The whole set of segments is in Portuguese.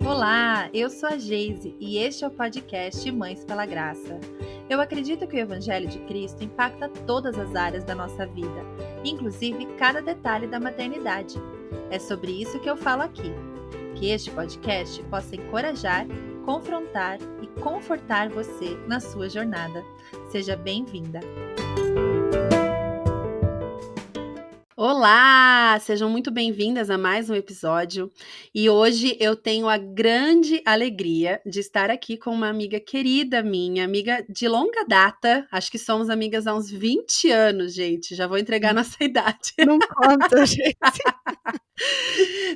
Olá, eu sou a Geise e este é o podcast Mães pela Graça. Eu acredito que o Evangelho de Cristo impacta todas as áreas da nossa vida, inclusive cada detalhe da maternidade. É sobre isso que eu falo aqui. Que este podcast possa encorajar, confrontar e confortar você na sua jornada. Seja bem-vinda! Olá! Sejam muito bem-vindas a mais um episódio. E hoje eu tenho a grande alegria de estar aqui com uma amiga querida minha, amiga de longa data. Acho que somos amigas há uns 20 anos, gente. Já vou entregar nossa idade. Não conta, gente.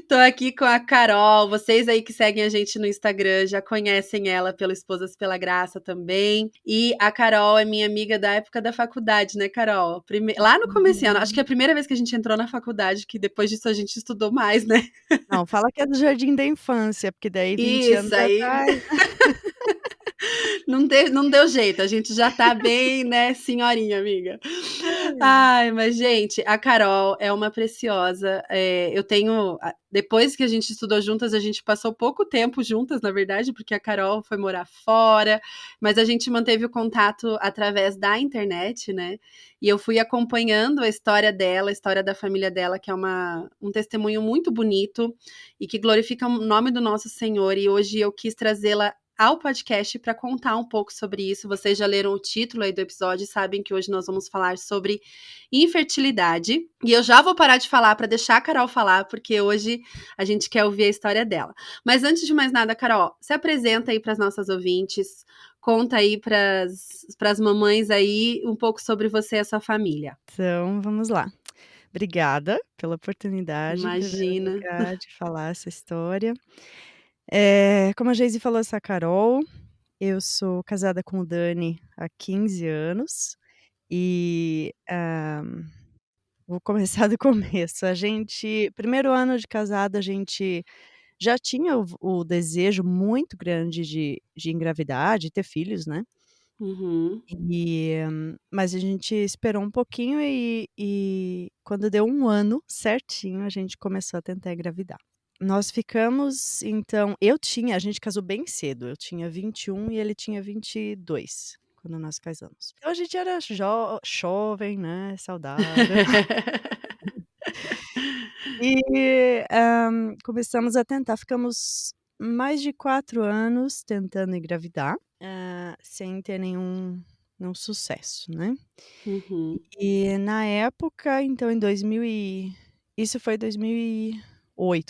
Tô aqui com a Carol. Vocês aí que seguem a gente no Instagram já conhecem ela pelo Esposas pela Graça também. E a Carol é minha amiga da época da faculdade, né, Carol? Lá no comecinho, acho que é a primeira vez que a gente entrou na faculdade, que depois disso a gente estudou mais, né? Não, fala que é do jardim da infância, porque daí 20 anos Isso aí. atrás. Não deu jeito, a gente já tá bem, né, senhorinha, amiga. Ai, mas, gente, a Carol é uma preciosa. Eu tenho. Depois que a gente estudou juntas, a gente passou pouco tempo juntas, na verdade, porque a Carol foi morar fora, mas a gente manteve o contato através da internet, né? E eu fui acompanhando a história dela, a história da família dela, que é um testemunho muito bonito e que glorifica o nome do nosso Senhor. E hoje eu quis trazê-la ao podcast para contar um pouco sobre isso. Vocês já leram o título aí do episódio e sabem que hoje nós vamos falar sobre infertilidade. E eu já vou parar de falar para deixar a Carol falar, porque hoje a gente quer ouvir a história dela. Mas antes de mais nada, Carol, se apresenta aí para as nossas ouvintes, conta aí para as mamães aí um pouco sobre você e a sua família. Então, vamos lá. Obrigada pela oportunidade, em primeiro Imagina. lugar, de falar essa história. Como a Geise falou, eu sou a Carol, eu sou casada com o Dani há 15 anos e, vou começar do começo. Primeiro ano de casada, a gente já tinha o desejo muito grande de engravidar, de ter filhos, né. Uhum. Mas a gente esperou um pouquinho e quando deu 1 ano certinho, a gente começou a tentar engravidar. Nós ficamos então a gente casou bem cedo, eu tinha 21 e ele tinha 22 quando nós casamos. Então a gente era jovem, né, saudável. Começamos a tentar, ficamos mais de 4 anos tentando engravidar, sem ter nenhum sucesso, né. Uhum. E na época, então em 2008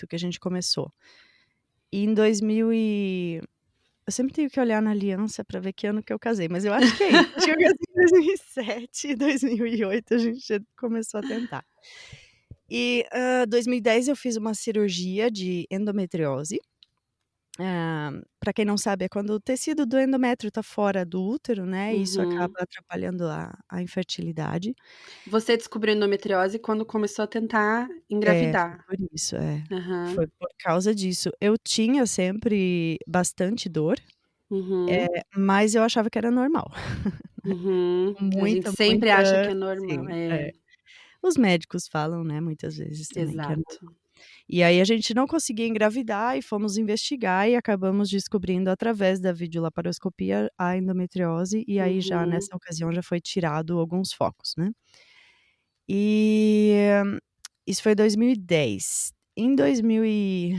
que a gente começou. E em 2000 eu sempre tenho que olhar na aliança para ver que ano que eu casei, mas eu acho que é isso, acho que eu casei em 2007 e 2008 a gente já começou a tentar. 2010 eu fiz uma cirurgia de endometriose. Pra quem não sabe, é quando o tecido do endométrio tá fora do útero, né, e isso acaba Uhum. atrapalhando a infertilidade. Você descobriu endometriose quando começou a tentar Foi engravidar. por isso, Aham. foi por causa disso. Eu tinha sempre bastante dor, Uhum. mas eu achava que era normal. Uhum. A gente Muita, sempre acha que muita é normal. sim, É, os médicos falam, né, muitas vezes também que é normal. exato. E aí a gente não conseguia engravidar e fomos investigar e acabamos descobrindo através da videolaparoscopia a endometriose, e aí já Uhum. nessa ocasião já foi tirado alguns focos, né. E isso foi 2010. Em 2000 e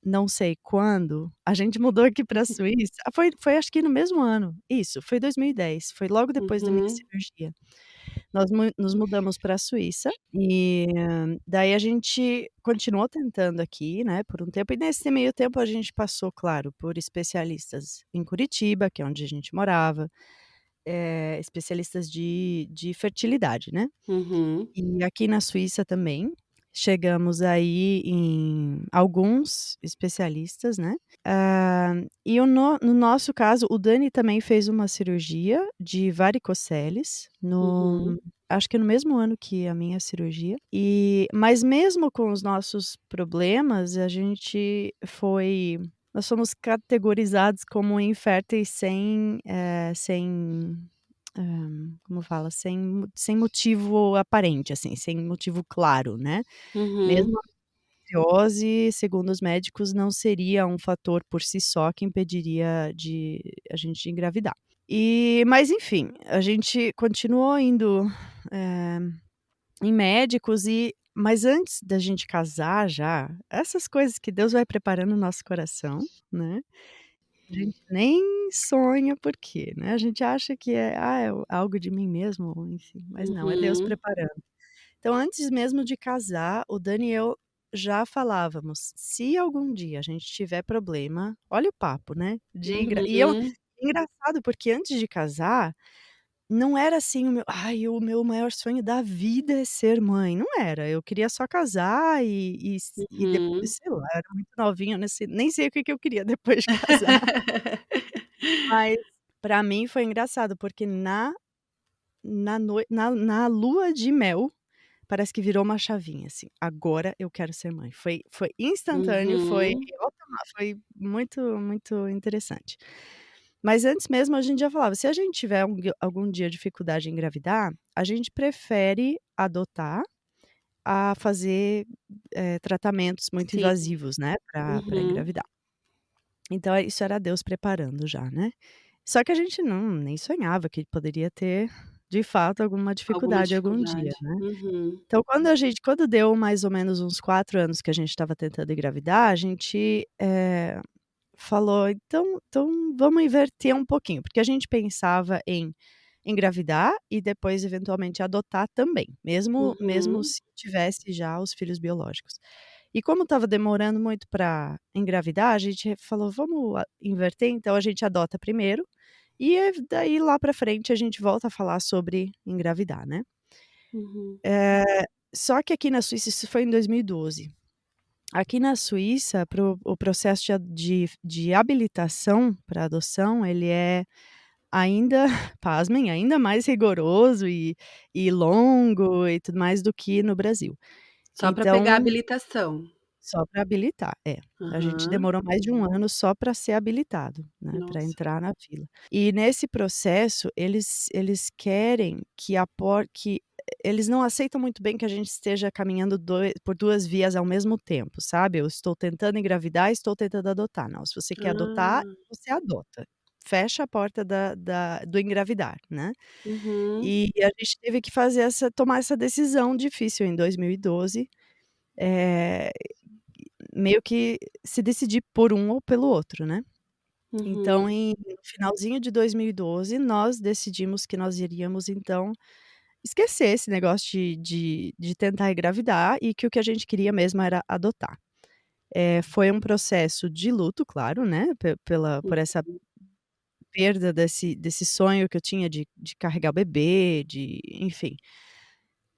não sei quando, a gente mudou aqui pra Suíça. Foi acho que no mesmo ano. Isso, foi 2010, foi logo depois da minha Uhum. cirurgia. Nós nos mudamos pra Suíça e daí a gente continuou tentando aqui, né, por um tempo, e nesse meio tempo a gente passou, claro, por especialistas em Curitiba, que é onde a gente morava, especialistas de fertilidade, né. Uhum. E aqui na Suíça também, chegamos aí em alguns especialistas, né. E no nosso caso, o Dani também fez uma cirurgia de varicoceles Uhum. acho que no mesmo ano que a minha cirurgia. Mas mesmo com os nossos problemas, nós fomos categorizados como inférteis como fala? Sem motivo aparente, assim, sem motivo claro, né. Uhum. Mesmo endometriose, segundo os médicos, não seria um fator por si só que impediria de a gente engravidar. Mas enfim, a gente continuou indo, eh, em médicos mas antes da gente casar já, essas coisas que Deus vai preparando o nosso coração, né, a gente nem sonha por quê, né, a gente acha que é algo de mim mesmo, enfim, mas não, é Deus Uhum. preparando. Então antes mesmo de casar, o Dani e eu já falávamos: "Se algum dia a gente tiver problema", olha o papo, né, de engra e eu Uhum. engraçado porque antes de casar, não era assim o meu maior sonho da vida é ser mãe", não era, eu queria só casar e depois, Uhum. sei lá, eu era muito novinha, nem sei o que que eu queria depois de casar. Mas pra mim foi engraçado, porque na lua de mel, parece que virou uma chavinha, assim, agora eu quero ser mãe. Foi instantâneo, Uhum. foi muito, muito interessante. Mas antes mesmo a gente já falava, se a gente tiver algum dia dificuldade em engravidar, a gente prefere adotar a fazer, tratamentos muito Sim. invasivos, né, pra Uhum. engravidar. Então isso era Deus preparando já, né. Só que a gente nem sonhava que poderia ter, de fato, alguma Alguma dificuldade algum dia, dificuldade. né. Uhum. Então quando deu mais ou menos uns 4 anos que a gente estava tentando engravidar, a gente, falou: "Então vamos inverter um pouquinho", porque a gente pensava em engravidar e depois eventualmente adotar também, mesmo Uhum. se tivesse já os filhos biológicos. E como estava demorando muito para engravidar, a gente falou: "Vamos inverter, então a gente adota primeiro, e daí lá para frente a gente volta a falar sobre engravidar", né. Uhum. Só que aqui na Suíça isso foi em 2012. Aqui na Suíça, o processo de habilitação para adoção, ele é ainda, pasmem, ainda mais rigoroso e longo e tudo mais do que no Brasil. Só para pegar a Então, habilitação. só para habilitar, é. A gente Aham. demorou mais de 1 ano só para ser habilitado, né, para Nossa. entrar na fila. E nesse processo, eles querem que eles não aceitam muito bem que a gente esteja caminhando por 2 vias ao mesmo tempo, sabe. Eu estou tentando engravidar e estou tentando adotar. Não, se você quer adotar, Ah. você adota. Fecha a porta do engravidar, né. Uhum. E a gente teve que tomar essa decisão difícil em 2012, eh meio que se decidir por um ou pelo outro, né. Então Uhum. no finalzinho de 2012, nós decidimos que nós iríamos então esquecer esse negócio de tentar engravidar e que o que a gente queria mesmo era adotar. Foi um processo de luto, claro, né, por essa perda desse sonho que eu tinha de carregar o bebê, enfim,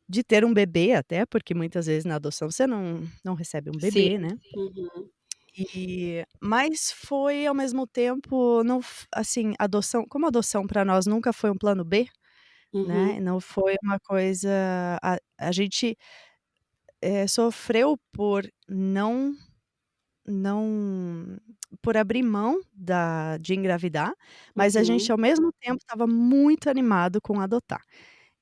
de ter um bebê até, porque muitas vezes na adoção você não recebe um Sim. bebê, né. Uhum. Mas foi ao mesmo tempo não f assim, adoção para nós nunca foi um plano B, né, Uhum. não foi uma coisa a gente, sofreu não por abrir mão de engravidar, mas a gente Uhum. ao mesmo tempo estava muito animado com adotar.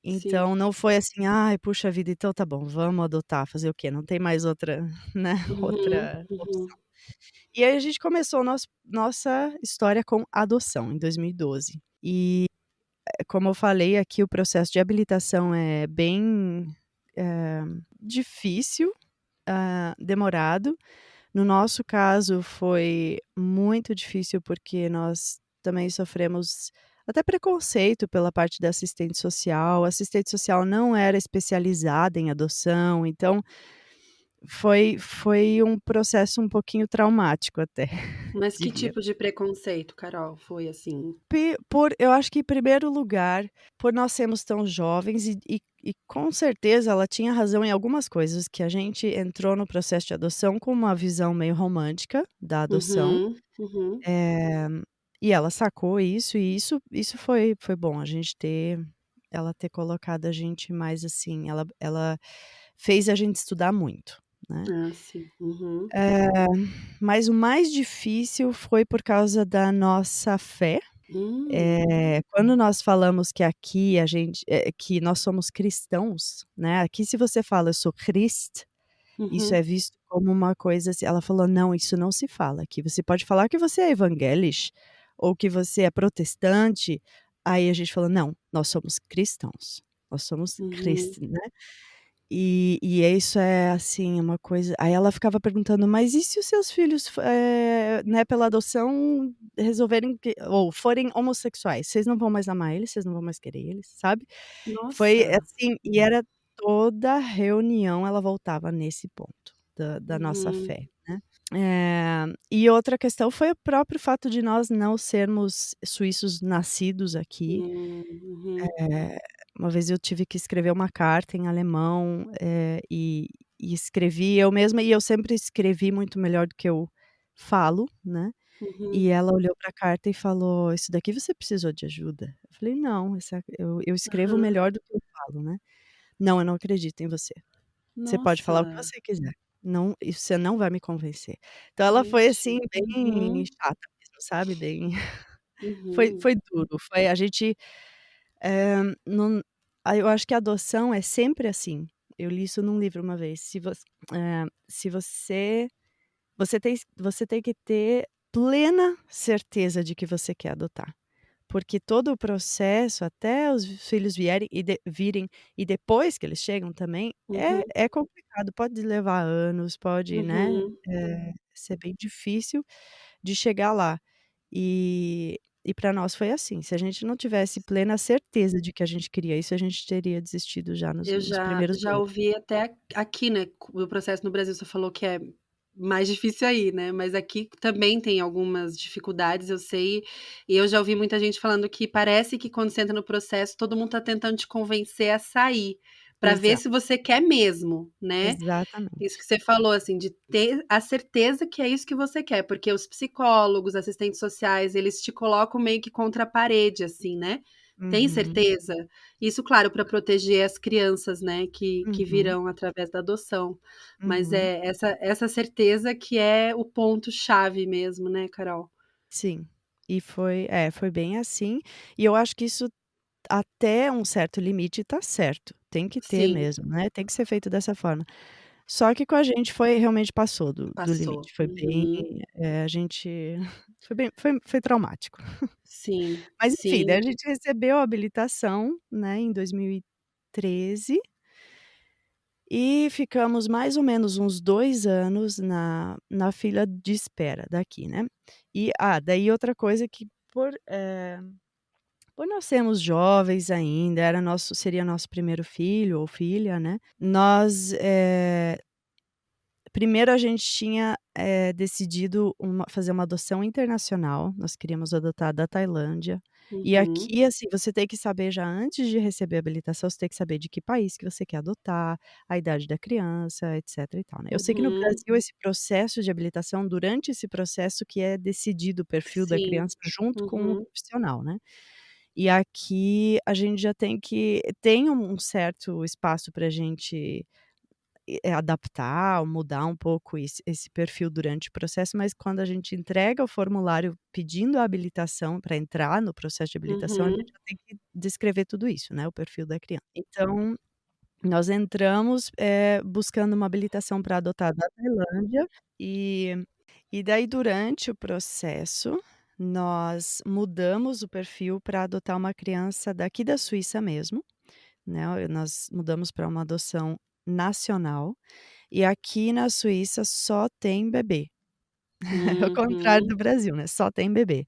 Sim. Então não foi assim: "Ai, puxa vida, então tá bom, vamos adotar, fazer o quê? Não tem mais outra, né, Uhum. outra Uhum. opção". E aí a gente começou nossa história com adoção em 2012. Como eu falei aqui, o processo de habilitação é bem, eh, difícil, demorado. No nosso caso foi muito difícil, porque nós também sofremos até preconceito pela parte da assistente social. A assistente social não era especializada em adoção, então foi um processo um pouquinho traumático até, Mas que diria. tipo de preconceito, Carol, foi assim? Eu acho que em primeiro lugar, por nós sermos tão jovens e com certeza ela tinha razão em algumas coisas, que a gente entrou no processo de adoção com uma visão meio romântica da adoção, Uhum. Uhum. eh, e ela sacou isso e isso foi bom, ela ter colocado a gente mais assim, ela fez a gente estudar muito, né. Ah, sim. Uhum. Eh, mas o mais difícil foi por causa da nossa fé. Hum. Quando nós falamos que aqui que nós somos cristãos, né, aqui se você fala: "Eu sou Christ", Isso Uhum. é visto como uma coisa assim, ela falou: "Não, isso não se fala aqui, você pode falar que você é evangelisch ou que você é protestante", aí a gente falou: "Não, nós somos cristãos, nós somos Uhum. Christ", né. E isso é, assim, uma coisa aí ela ficava perguntando: "Mas e se os seus filhos né, pela adoção resolverem que ou forem homossexuais, vocês não vão mais amar eles, vocês não vão mais querer eles?", sabe. Foi Nossa. assim, e era toda reunião ela voltava nesse ponto da nossa Uhum. fé, né. E outra questão foi o próprio fato de nós não sermos suíços nascidos aqui. Uhum. Eh, uma vez eu tive que escrever uma carta em alemão, e escrevi eu mesma, e eu sempre escrevi muito melhor do que eu falo, né. E Uhum. ela olhou para a carta e falou: "Isso daqui você precisou de ajuda?" Eu falei: "Não, essa eu escrevo Aham. melhor do que eu falo, né". "Não, eu não acredito em você. Você pode falar o que Nossa. você quiser, não e você não vai me convencer". Então ela foi, assim, Gente. bem Uhum. chata mesmo, sabe, bem Uhum. foi duro, foi a gente, não eu acho que a adoção é sempre assim. Eu li isso num livro uma vez, se você tem que ter plena certeza de que você quer adotar. Porque todo o processo, até os filhos vierem e virem e depois que eles chegam também, Uhum. é complicado, pode levar anos, pode, né, Uhum. ser bem difícil de chegar lá. E para nós foi assim, se a gente não tivesse plena certeza de que a gente queria isso, a gente teria desistido já Eu nos já primeiros já meses. ouvi até aqui, né, o processo no Brasil, você falou que é mais difícil aí, né, mas aqui também tem algumas dificuldades, eu sei, e eu já ouvi muita gente falando que parece que quando você entra no processo, todo mundo tá tentando te convencer a sair, pra ver Exato, se você quer mesmo, né. Isso exatamente. que você falou, assim, de ter a certeza que é isso que você quer, porque os psicólogos, assistentes sociais, eles te colocam meio que contra a parede, assim, né. Tem Uhum, certeza? Isso, claro, para proteger as crianças, né, que uhum, virão através da adoção. Mas uhum. é essa certeza que é o ponto chave mesmo, né, Carol? Sim, e foi bem assim, e eu acho que isso até um certo limite tá certo, tem que ter Sim, mesmo, né, tem que ser feito dessa forma. Só que com a gente foi realmente passou do passou. limite, foi bem, Uhum. a gente foi traumático. Sim, Mas enfim, daí a sim. gente recebeu a habilitação, né, em 2013 e ficamos mais ou menos uns 2 anos na fila de espera daqui, né. Daí outra coisa que por nós sermos jovens ainda, seria nosso primeiro filho ou filha, né, nós, primeiro a gente tinha, decidido fazer uma adoção internacional, nós queríamos adotar da Tailândia, e Uhum. aqui, assim, você tem que saber já antes de receber a habilitação, você tem que saber de que país que você quer adotar, a idade da criança, etc e tal, né. Eu sei que no Uhum. Brasil esse processo de habilitação, durante esse processo que é decidido o perfil da Sim. criança junto com o Uhum. profissional, né. E aqui a gente já tem um certo espaço pra gente, adaptar ou mudar um pouco esse perfil durante o processo, mas quando a gente entrega o formulário pedindo a habilitação para entrar no processo de habilitação, a gente Uhum. já tem que descrever tudo isso, né, o perfil da criança. Então, nós entramos, buscando uma habilitação para adotar da Tailândia, e daí durante o processo, nós mudamos o perfil para adotar uma criança daqui da Suíça mesmo, né, nós mudamos para uma adoção nacional, e aqui na Suíça só tem bebê, ao contrário Uhum. do Brasil, né, só tem bebê.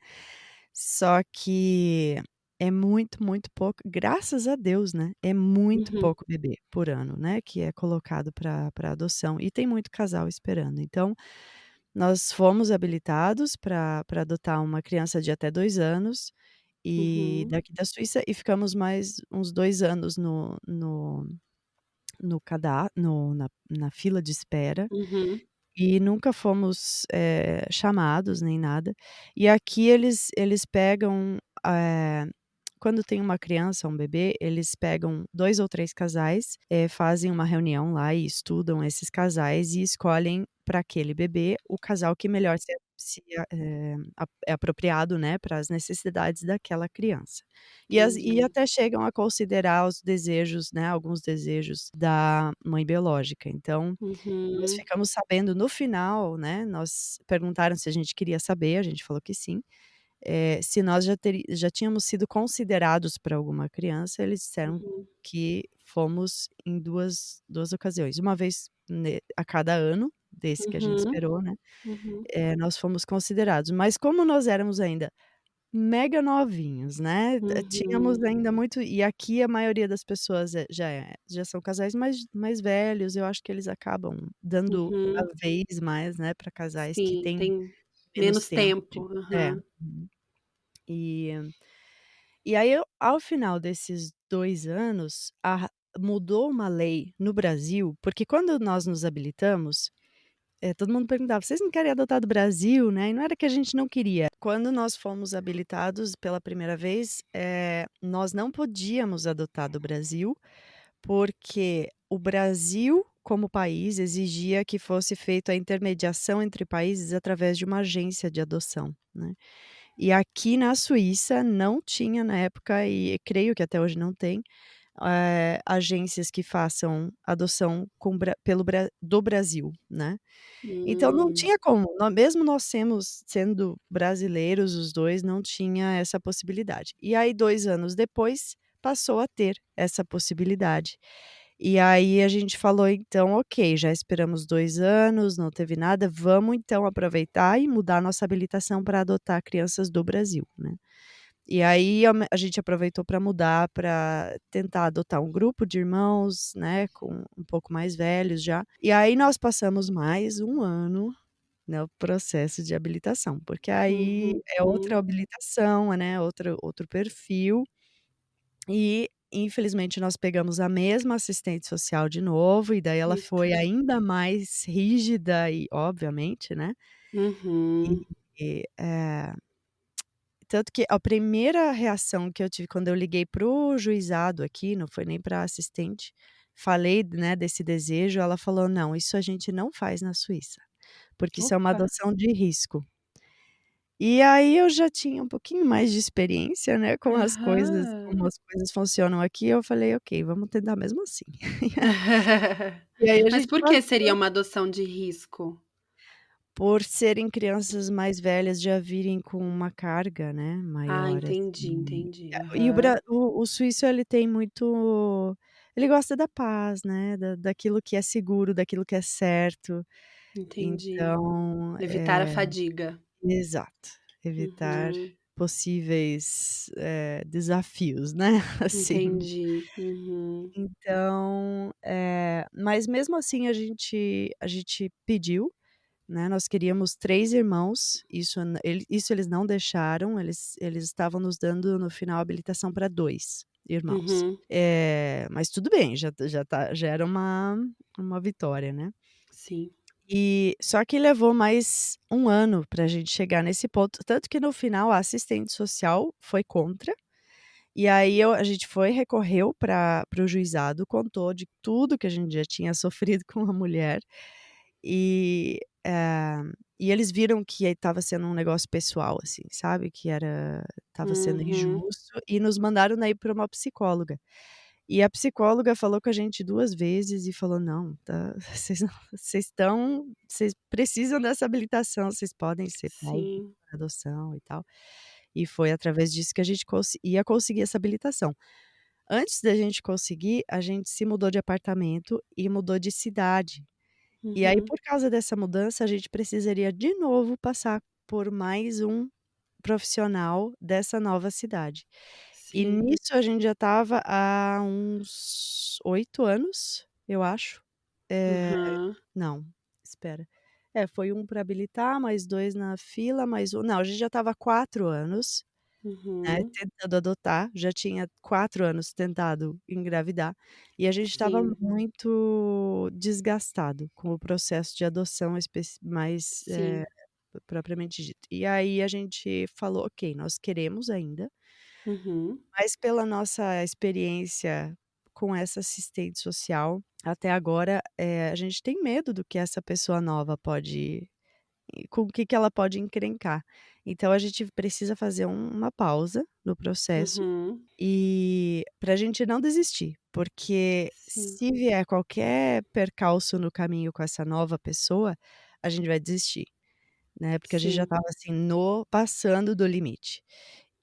Só que é muito, muito pouco, graças a Deus, né, é muito Uhum. pouco bebê por ano, né, que é colocado para adoção, e tem muito casal esperando. Então, nós fomos habilitados para adotar uma criança de até 2 anos, e Uhum. daqui da Suíça, e ficamos mais uns 2 anos no cadá no na fila de espera, Uhum. e nunca fomos, chamados nem nada. E aqui eles pegam, quando tem uma criança, um bebê, eles pegam 2 ou 3 casais, fazem uma reunião lá e estudam esses casais e escolhem para aquele bebê o casal que melhor é apropriado, né, para as necessidades daquela criança. E entendi. até chegam a considerar os desejos, né, alguns desejos da mãe biológica. Então, nós Uhum, ficamos sabendo no final, né, nós perguntaram se a gente queria saber, a gente falou que sim. Se nós já tínhamos sido considerados para alguma criança, eles disseram uhum, que fomos em duas ocasiões, uma vez a cada ano, desse que a gente uhum, esperou, né, uhum, nós fomos considerados, mas como nós éramos ainda mega novinhos, né, tínhamos uhum, ainda muito, e aqui a maioria das pessoas já são casais mais velhos, eu acho que eles acabam dando a uhum. vez mais, né, para casais que Sim, têm tem menos menos tempo tempo. é. Aham. Uhum. E e aí eu, ao final desses 2 anos, mudou uma lei no Brasil, porque quando nós nos habilitamos, todo mundo perguntava: "Vocês não querem adotar do Brasil?", né, e não era que a gente não queria. Quando nós fomos habilitados pela primeira vez, nós não podíamos adotar do Brasil, porque o Brasil, como país, exigia que fosse feita a intermediação entre países através de uma agência de adoção, né. E aqui na Suíça não tinha na época, e creio que até hoje não tem, agências que façam adoção com Bra pelo Bra do Brasil, né. Então não Hum, tinha como, mesmo nós sendo brasileiros os 2, não tinha essa possibilidade. E aí 2 anos depois, passou a ter essa possibilidade. E aí a gente falou: "Então ok, já esperamos 2 anos, não teve nada, vamos então aproveitar e mudar nossa habilitação para adotar crianças do Brasil", né. E aí a gente aproveitou para mudar, para tentar adotar um grupo de irmãos, né, com um pouco mais velhos já. E aí nós passamos mais um ano no processo de habilitação, porque aí é outra uhum. habilitação, né, outro perfil, e infelizmente nós pegamos a mesma assistente social de novo, e daí ela Eita. foi ainda mais rígida e obviamente, né, Uhum. e tanto que a primeira reação que eu tive quando eu liguei para o juizado aqui, não foi nem para assistente, falei, né, desse desejo, ela falou: "Não, isso a gente não faz na Suíça, porque isso é uma Opa. adoção de risco". E aí eu já tinha um pouquinho mais de experiência, né, com as coisas, Aham. como as coisas funcionam aqui, eu falei: "Ok, vamos tentar mesmo assim". E aí a Mas gente por que seria passou, uma adoção de risco? por serem crianças mais velhas, já virem com uma carga, né, Ah, maior, entendi, assim. entendi. E Aham. o suíço, ele tem muito, ele gosta da paz, né, daquilo que é seguro, daquilo que é certo. Entendi. Então, Evitar a fadiga. exato, evitar Uhum. possíveis, desafios, né, assim. Entendi. Uhum. Então, mas mesmo assim a gente pediu, né, nós queríamos 3 irmãos, isso eles não deixaram, eles estavam nos dando no final habilitação para 2 irmãos. Uhum. Mas tudo bem, já era uma vitória, né. Sim. E só que levou mais um ano para a gente chegar nesse ponto, tanto que no final a assistente social foi contra, e aí a gente recorreu para o juizado, contou de tudo que a gente já tinha sofrido com a mulher, e, e eles viram que estava sendo um negócio pessoal, assim, sabe, que estava sendo Uhum. injusto, e nos mandaram daí para uma psicóloga. E a psicóloga falou com a gente 2 vezes e falou: "Não, tá, vocês precisam dessa habilitação, vocês podem ser pais Sim. por adoção e tal". E foi através disso que a gente ia conseguir essa habilitação. Antes da gente conseguir, a gente se mudou de apartamento e mudou de cidade. E aí, Uhum. por causa dessa mudança, a gente precisaria de novo passar por mais um profissional dessa nova cidade. E Sim. nisso a gente já estava há uns 8 anos, eu acho. Eh, Aham. não, espera. Foi um para habilitar, mais 2 na fila, mais um, não, a gente já estava há 4 anos, né, Uhum. tentando adotar, já tinha 4 anos tentado engravidar, e a gente estava Sim. muito desgastado com o processo de adoção mais, Sim. propriamente dito. E aí a gente falou: "Ok, nós queremos ainda". Uhum. Mas pela nossa experiência com essa assistente social, até agora, a gente tem medo do que essa pessoa nova pode com o que que ela pode encrencar. Então a gente precisa fazer uma pausa no processo Uhum. e para a gente não desistir, porque Sim, se vier qualquer percalço no caminho com essa nova pessoa, a gente vai desistir, né, porque a gente já sim. estava, assim, no passando do limite.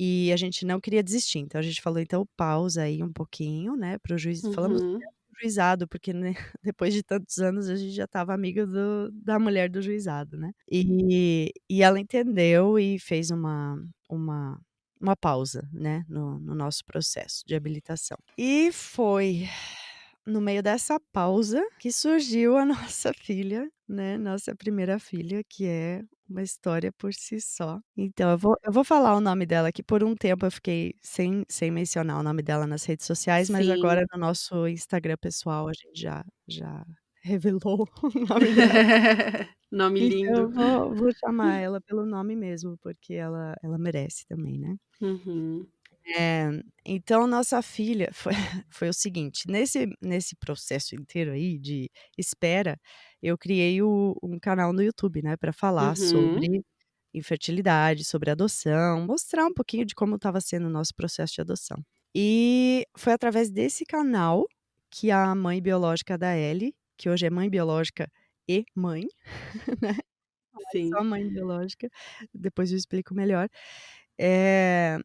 E a gente não queria desistir, então a gente falou: "Então pausa aí um pouquinho, né", para o juiz falamos até Uhum. para o juizado, porque, né, depois de tantos anos a gente já estava amiga da mulher do juizado, né. E ela entendeu e fez uma uma pausa, né, no nosso processo de habilitação. E foi no meio dessa pausa que surgiu a nossa filha, né, nossa primeira filha, que é uma história por si só. Então eu vou falar o nome dela, que por um tempo eu fiquei sem mencionar o nome dela nas redes sociais, mas agora Sim. no nosso Instagram pessoal a gente já revelou o nome dela. Nome Então lindo. eu vou chamar ela pelo nome mesmo, porque ela merece também, né. Uhum. Então nossa filha foi foi o seguinte, nesse processo inteiro aí de espera, eu criei um canal no YouTube, né, para falar Uhum. sobre infertilidade, sobre adoção, mostrar um pouquinho de como estava sendo o nosso processo de adoção. E foi através desse canal que a mãe biológica da Ellie, que hoje é mãe biológica e mãe, né, Sim. só mãe biológica, depois eu explico melhor, eh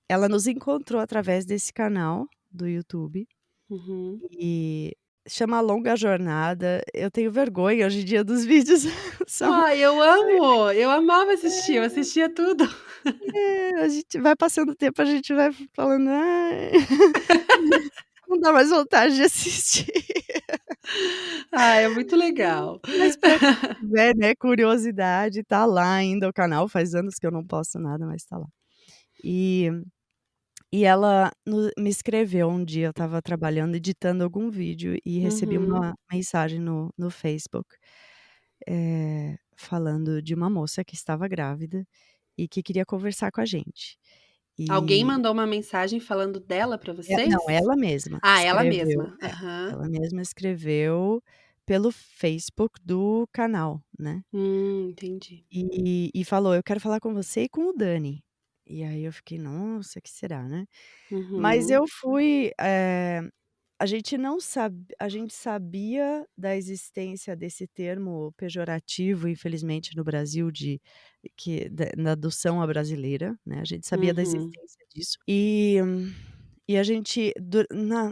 ela nos encontrou através desse canal do YouTube Uhum. e chama Longa Jornada. Eu tenho vergonha hoje em dia dos vídeos, são Ai, eu amo! Eu amava assistir, eu assistia tudo. a gente vai passando o tempo, a gente vai falando: "Ai", não dá mais vontade de assistir. Ah, é muito legal. Mas pra quem tiver, né, curiosidade, tá lá ainda o canal, faz anos que eu não posto nada, mas tá lá. E E ela me escreveu um dia, eu estava trabalhando, editando algum vídeo e recebi Uhum. uma mensagem no Facebook, falando de uma moça que estava grávida e que queria conversar com a gente. Alguém E mandou uma mensagem falando dela pra não, vocês? ela mesma Ah, ela escreveu, mesma. Aham. ela mesma escreveu pelo Facebook do canal, né. Entendi. E falou: "Eu quero falar com você e com o Dani". E aí eu fiquei: "Nossa, que será, né?". Mas Uhum. eu fui, a gente sabia da existência desse termo pejorativo, infelizmente, no Brasil na adoção à brasileira, né, a gente sabia da Uhum. existência disso. E a gente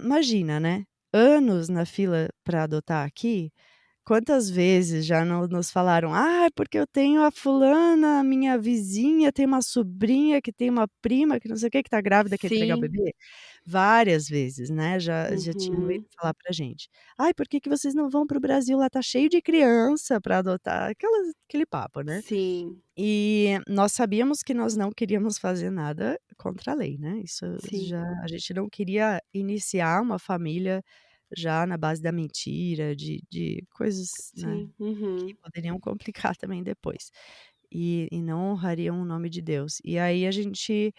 imagina, né, anos na fila para adotar aqui. Quantas vezes já não nos falaram: "Ah, porque eu tenho a fulana, minha vizinha, tem uma sobrinha que tem uma prima que não sei o quê, que tá grávida, quer entregar o Sim. bebê?". Várias vezes, né, já tinham vindo Uhum. falar pra gente: "Ai, por que que vocês não vão para o Brasil? Lá tá cheio de criança pra adotar", aquele papo, né. Sim, E nós sabíamos que nós não queríamos fazer nada contra a lei, né, isso sim, já a gente não queria iniciar uma família já na base da mentira, de coisas, né, sim. que Uhum. poderiam complicar também depois, e não honrariam o nome de Deus. E aí a gente,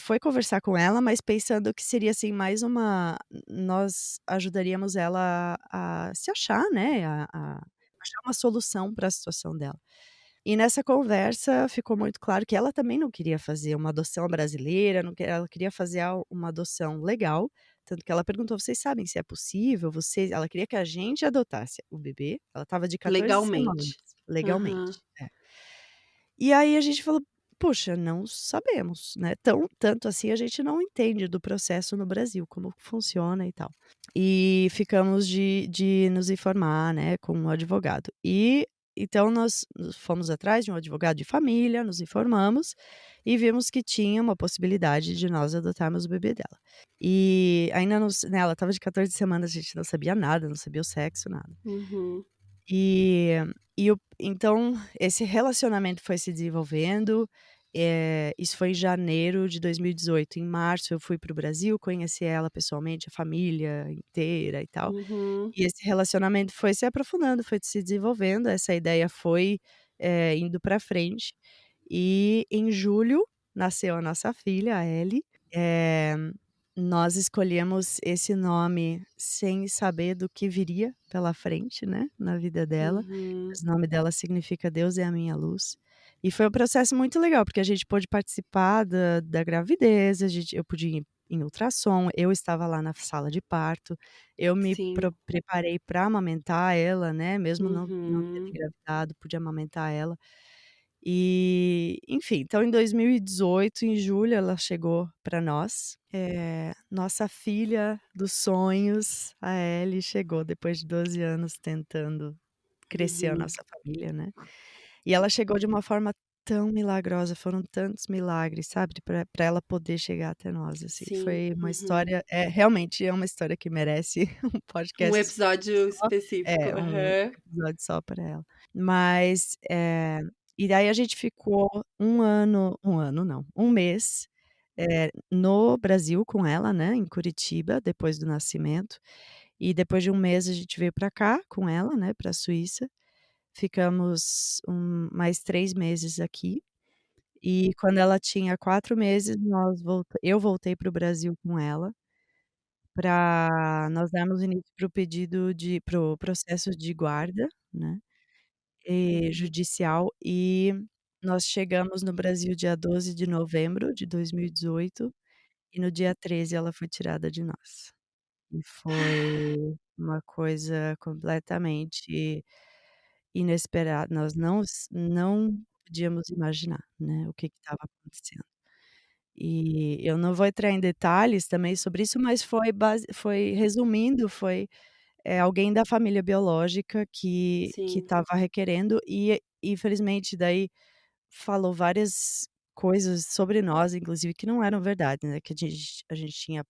foi conversar com ela, mas pensando que seria, assim, mais uma nós ajudaríamos ela a se achar, né, a achar uma solução para a situação dela. E nessa conversa ficou muito claro que ela também não queria fazer uma adoção brasileira, não que ela queria fazer uma adoção legal, tanto que ela perguntou: "Vocês sabem se é possível? Vocês", ela queria que a gente adotasse o bebê, ela estava de 14 semanas, Legalmente. Aham. legalmente. É. E aí a gente falou: "Puxa, não sabemos, né, tanto assim a gente não entende do processo no Brasil, como funciona e tal". E ficamos de nos informar, né, com um advogado. E então nós fomos atrás de um advogado de família, nos informamos e vimos que tinha uma possibilidade de nós adotarmos o bebê dela. E ainda não s né, ela estava de 14 semanas, a gente não sabia nada, não sabia o sexo, nada. Uhum. E então esse relacionamento foi se desenvolvendo, isso foi em janeiro de 2018. Em março eu fui para o Brasil, conheci ela pessoalmente, a família inteira e tal. Uhum. E esse relacionamento foi se aprofundando, foi se desenvolvendo, essa ideia foi, indo para frente. E em julho nasceu a nossa filha, a Ellie. Eh nós escolhemos esse nome sem saber do que viria pela frente, né, na vida dela. Uhum. Mas o nome dela significa Deus é a minha luz. E foi um processo muito legal, porque a gente pôde participar da gravidez, eu pude ir em ultrassom, eu estava lá na sala de parto, eu me Sim. preparei para amamentar ela, né, mesmo não tendo Uhum. engravidado, pude amamentar ela. E, enfim, então em 2018, em julho, ela chegou para nós. Nossa filha dos sonhos, a Ellie, chegou depois de 12 anos tentando crescer a Uhum. nossa família, né. E ela chegou de uma forma tão milagrosa, foram tantos milagres, sabe, pra ela poder chegar até nós, assim. Sim. Foi uma Uhum. história realmente é uma história que merece um Um podcast episódio só. específico. É, um Aham. episódio só pra ela. Mas, e daí a gente ficou um ano não, um mês, no Brasil com ela, né, em Curitiba, depois do nascimento. E depois de um mês a gente veio pra cá com ela, né, pra Suíça. Ficamos mais 3 meses aqui, e quando ela tinha 4 meses eu voltei para o Brasil com ela, para nós darmos início para o processo de guarda, né, judicial, e nós chegamos no Brasil dia 12 de novembro de 2018, e no dia 13 ela foi tirada de nós. E foi uma coisa completamente inesperada, nós não podíamos imaginar, né, o que estava acontecendo. E eu não vou entrar em detalhes também sobre isso, mas foi resumindo, alguém da família biológica que Sim. estava requerendo e infelizmente daí falou várias coisas sobre nós, inclusive que não eram verdade, né, que a gente tinha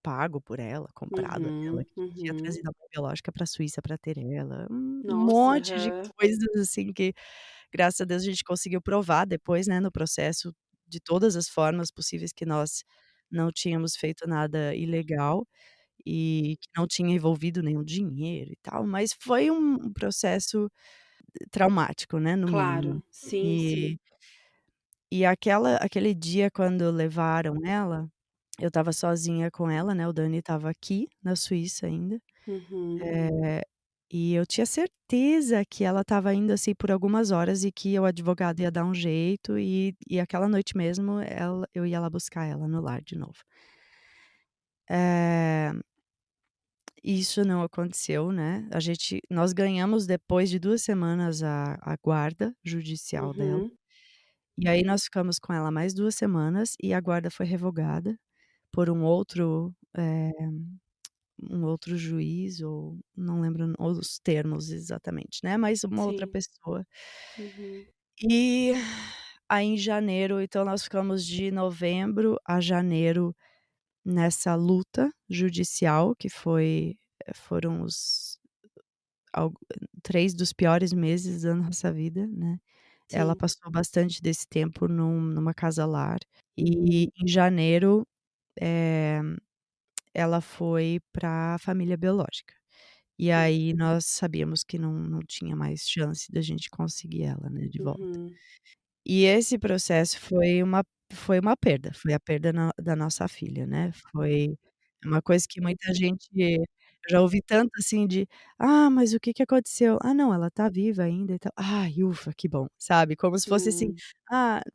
pago por ela, comprado ela, Uhum. que tinha Uhum. trazido a mãe biológica pra Suíça pra ter ela, um Nossa. monte de Aham. coisas, assim, que graças a Deus a gente conseguiu provar depois, né, no processo, de todas as formas possíveis que nós não tínhamos feito nada ilegal e que não tinha envolvido nenhum dinheiro e tal, mas foi um processo traumático, né, no mínimo. Claro. Sim, sim. E aquele dia quando levaram ela, eu estava sozinha com ela, né, o Dani estava aqui na Suíça ainda, Uhum. eh, e eu tinha certeza que ela estava indo, assim, por algumas horas e que o advogado ia dar um jeito e aquela noite mesmo eu ia lá buscar ela no lar de novo. Eh, Isso não aconteceu, né, nós ganhamos depois de 2 semanas a guarda judicial dela. Uhum. E aí nós ficamos com ela mais 2 semanas e a guarda foi revogada por um outro juiz ou não lembro os termos exatamente, né, mas uma outra Sim. pessoa. Uhum. E aí em janeiro, então nós ficamos de novembro a janeiro nessa luta judicial que foram os algu 3 dos piores meses da nossa vida, né. Ela Sim. passou bastante desse tempo numa casa lar. E em janeiro, eh, ela foi para a família biológica. E aí nós sabíamos que não tinha mais chance da gente conseguir ela, né, de volta. Uhum. E esse processo foi uma perda, foi a perda da nossa filha, né, foi uma coisa que muita gente eu já ouvi tanto assim de: "Ah, mas o que que aconteceu?". "Ah, não, ela tá viva ainda e tal". "Ai, ufa, que bom", sabe, como se fosse assim, Hum.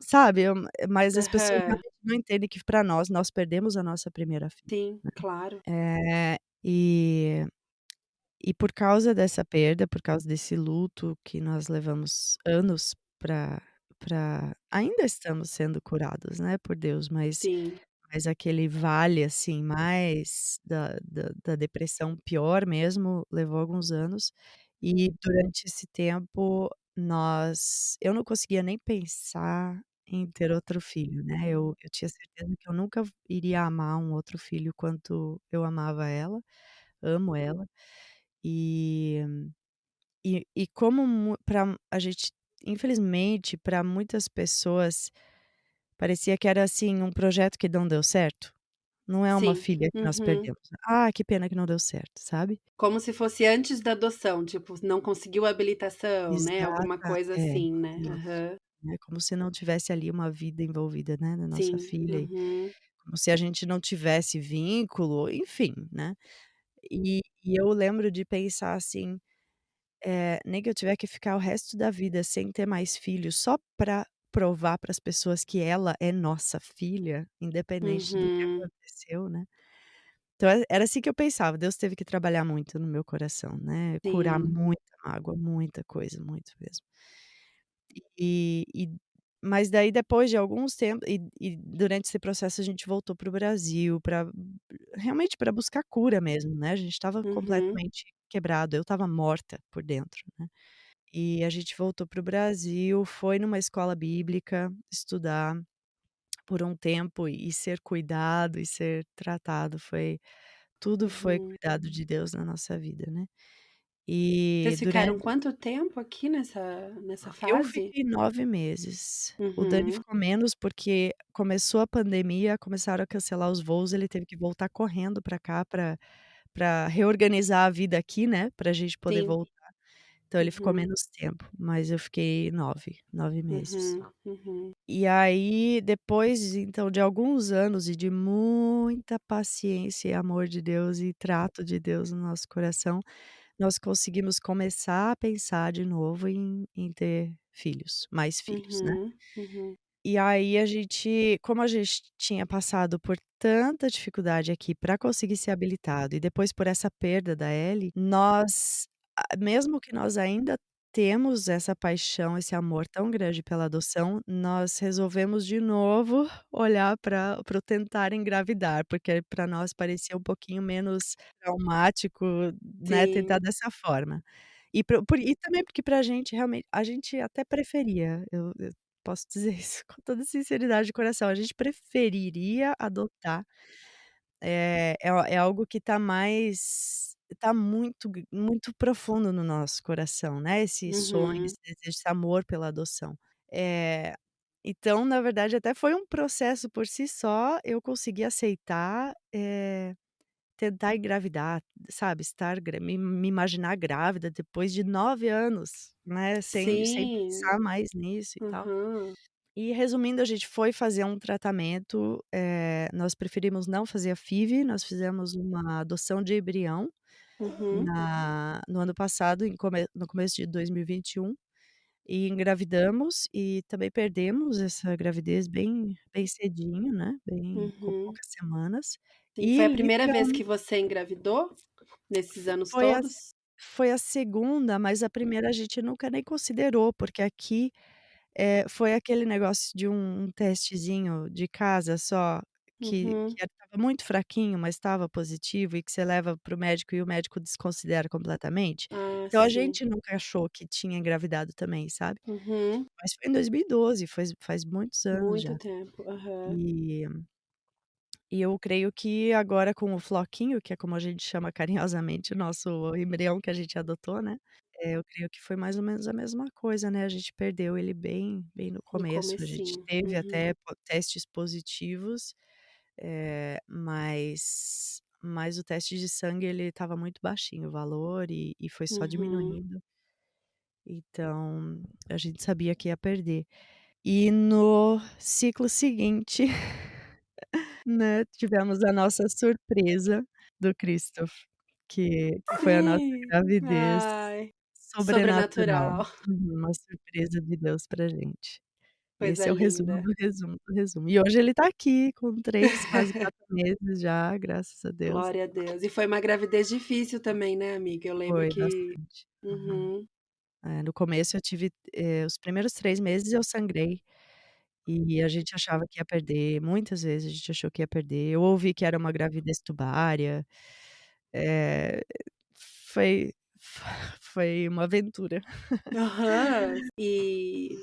sabe, mas as pessoas Aham. realmente não entendem que pra nós perdemos a nossa primeira filha, Sim, né. claro. Eh, e e por causa dessa perda, por causa desse luto que nós levamos anos pra ainda estamos sendo curados, né, por Deus, Sim. mas aquele vale, assim, mais da depressão pior mesmo, levou alguns anos. E durante esse tempo eu não conseguia nem pensar em ter outro filho, né, eu tinha certeza que eu nunca iria amar um outro filho quanto eu amava ela, amo ela. E como pra a gente infelizmente, para muitas pessoas, parecia que era, assim, um projeto que não deu certo. Não é uma Sim. filha que nós Uhum. perdemos. "Ah, que pena que não deu certo", sabe. Como se fosse antes da adoção, tipo, não conseguiu a habilitação, né, alguma Exata coisa é, assim, né. isso. Aham. É como se não tivesse ali uma vida envolvida, né, da nossa Sim. filha, e Uhum. como se a gente não tivesse vínculo, enfim, né. E eu lembro de pensar assim, nem que eu tiver que ficar o resto da vida sem ter mais filhos, só pra provar para as pessoas que ela é nossa filha, independente do que Uhum. aconteceu, né. Então era assim que eu pensava, Deus teve que trabalhar muito no meu coração, né, curar Sim. muita mágoa, muita coisa, muito mesmo. E mas daí depois de alguns tempos e durante esse processo a gente voltou para o Brasil pra realmente para buscar cura mesmo, né, a gente estava Uhum. completamente quebrado, eu estava morta por dentro, né. E a gente voltou para o Brasil, foi numa escola bíblica estudar por um tempo e ser cuidado e ser tratado, tudo foi Uhum. cuidado de Deus na nossa vida, né. E Vocês ficaram durante quanto tempo aqui nessa Eu fase? fiquei 9 meses. O Dani Uhum. ficou menos, porque começou a pandemia, começaram a cancelar os voos, ele teve que voltar correndo pra cá pra reorganizar a vida aqui, né, pra gente poder Sim. voltar. Então ele ficou Uhum. menos tempo, mas eu fiquei 9 meses. Uhum. Uhum. E aí, depois então de alguns anos e de muita paciência e amor de Deus e trato de Deus no nosso coração, nós conseguimos começar a pensar de novo em ter filhos, mais filhos, né. Uhum. Uhum. E aí como a gente tinha passado por tanta dificuldade aqui para conseguir ser habilitado e depois por essa perda da Ellie, mesmo que nós ainda temos essa paixão, esse amor tão grande pela adoção, nós resolvemos de novo olhar para o tentar engravidar, porque para nós parecia um pouquinho menos traumático, né, tentar Sim. dessa forma. E também porque pra gente realmente a gente até preferia, eu posso dizer isso com toda sinceridade de coração, a gente preferiria adotar, é algo que tá muito profundo no nosso coração, né, esse sonho, Uhum. esse desejo, esse amor pela adoção. Eh, então, na verdade, até foi um processo por si só, eu consegui aceitar, tentar engravidar, sabe, estar gra me imaginar grávida depois de 9 anos, né, sem Sim. pensar mais nisso e tal. Aham. E resumindo, a gente foi fazer um tratamento, nós preferimos não fazer a FIV, nós fizemos uma adoção de embrião Uhum. no ano passado, no começo de 2021, e engravidamos e também perdemos essa gravidez bem cedinho, né, bem com Uhum. poucas semanas, Sim. Foi e a primeira vez que literalmente você engravidou? Nesses anos foi a todos? foi a segunda, mas a primeira a gente nunca nem considerou, porque aqui foi aquele negócio de um testezinho de casa só, Uhum. estava muito fraquinho, mas estava positivo e que você leva para o médico e o médico desconsidera completamente. Ah, Então a sim. gente nunca achou que tinha engravidado também, sabe. Uhum. Mas foi em 2012, faz muitos anos Muito já. tempo. Aham. E e eu creio que agora com o Floquinho, que é como a gente chama carinhosamente o nosso embrião que a gente adotou, né. Eu creio que foi mais ou menos a mesma coisa, né, a gente perdeu ele bem no No começo, a gente comecinho. teve Uhum. até testes positivos, mas o teste de sangue ele estava muito baixinho o valor e foi só Uhum. diminuindo, então a gente sabia que ia perder. E no ciclo seguinte, né, tivemos a nossa surpresa do Christoph, que foi a nossa Sim. gravidez Ai, sobrenatural. sobrenatural. Uma surpresa de Deus pra gente. Coisa Esse é o resumo linda. do resumo do resumo. E hoje ele tá aqui com 3, quase 4 meses já, graças a Deus. Glória a Deus. E foi uma gravidez difícil também, né, amiga? Eu lembro Foi que bastante. Aham. uhum. No começo eu tive, os primeiros 3 meses eu sangrei, e a gente achava que ia perder, muitas vezes a gente achou que ia perder. Eu ouvi que era uma gravidez tubária, eh, foi foi uma aventura. Aham. E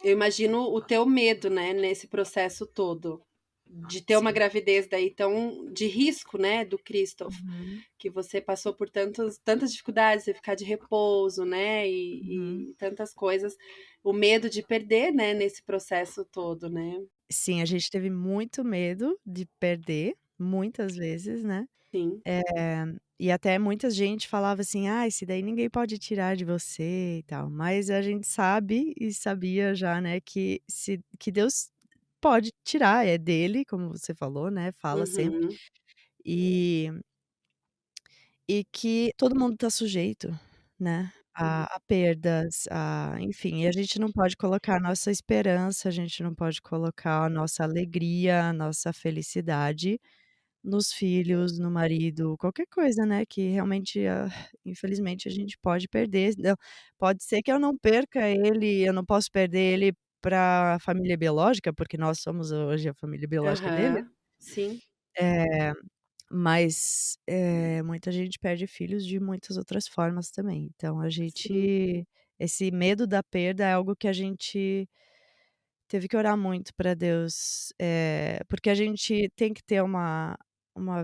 eu imagino o teu medo, né, nesse processo todo, de ter uma Sim. gravidez daí tão de risco, né, do Christoph, Uhum, que você passou por tantas dificuldades, você ficar de repouso, né, uhum. e tantas coisas, o medo de perder, né, nesse processo todo, né. Sim, a gente teve muito medo de perder, muitas vezes, né. Sim. E até muita gente falava assim: "Ah, esse daí ninguém pode tirar de você e tal", mas a gente sabe e sabia já, né, que Deus pode tirar, é dele, como você falou, né, fala sempre. Uhum. E que todo mundo está sujeito, né, a perdas, a enfim, e a gente não pode colocar a nossa esperança, a gente não pode colocar a nossa alegria, a nossa felicidade nos filhos, no marido, qualquer coisa, né, que realmente, infelizmente a gente pode perder. Não, pode ser que eu não perca ele, eu não posso perder ele pra família biológica, porque nós somos hoje a família biológica dele, Aham. Sim, eh, mas, muita gente perde filhos de muitas outras formas também. Então a sim. gente esse medo da perda é algo que a gente teve que orar muito para Deus, porque a gente tem que ter uma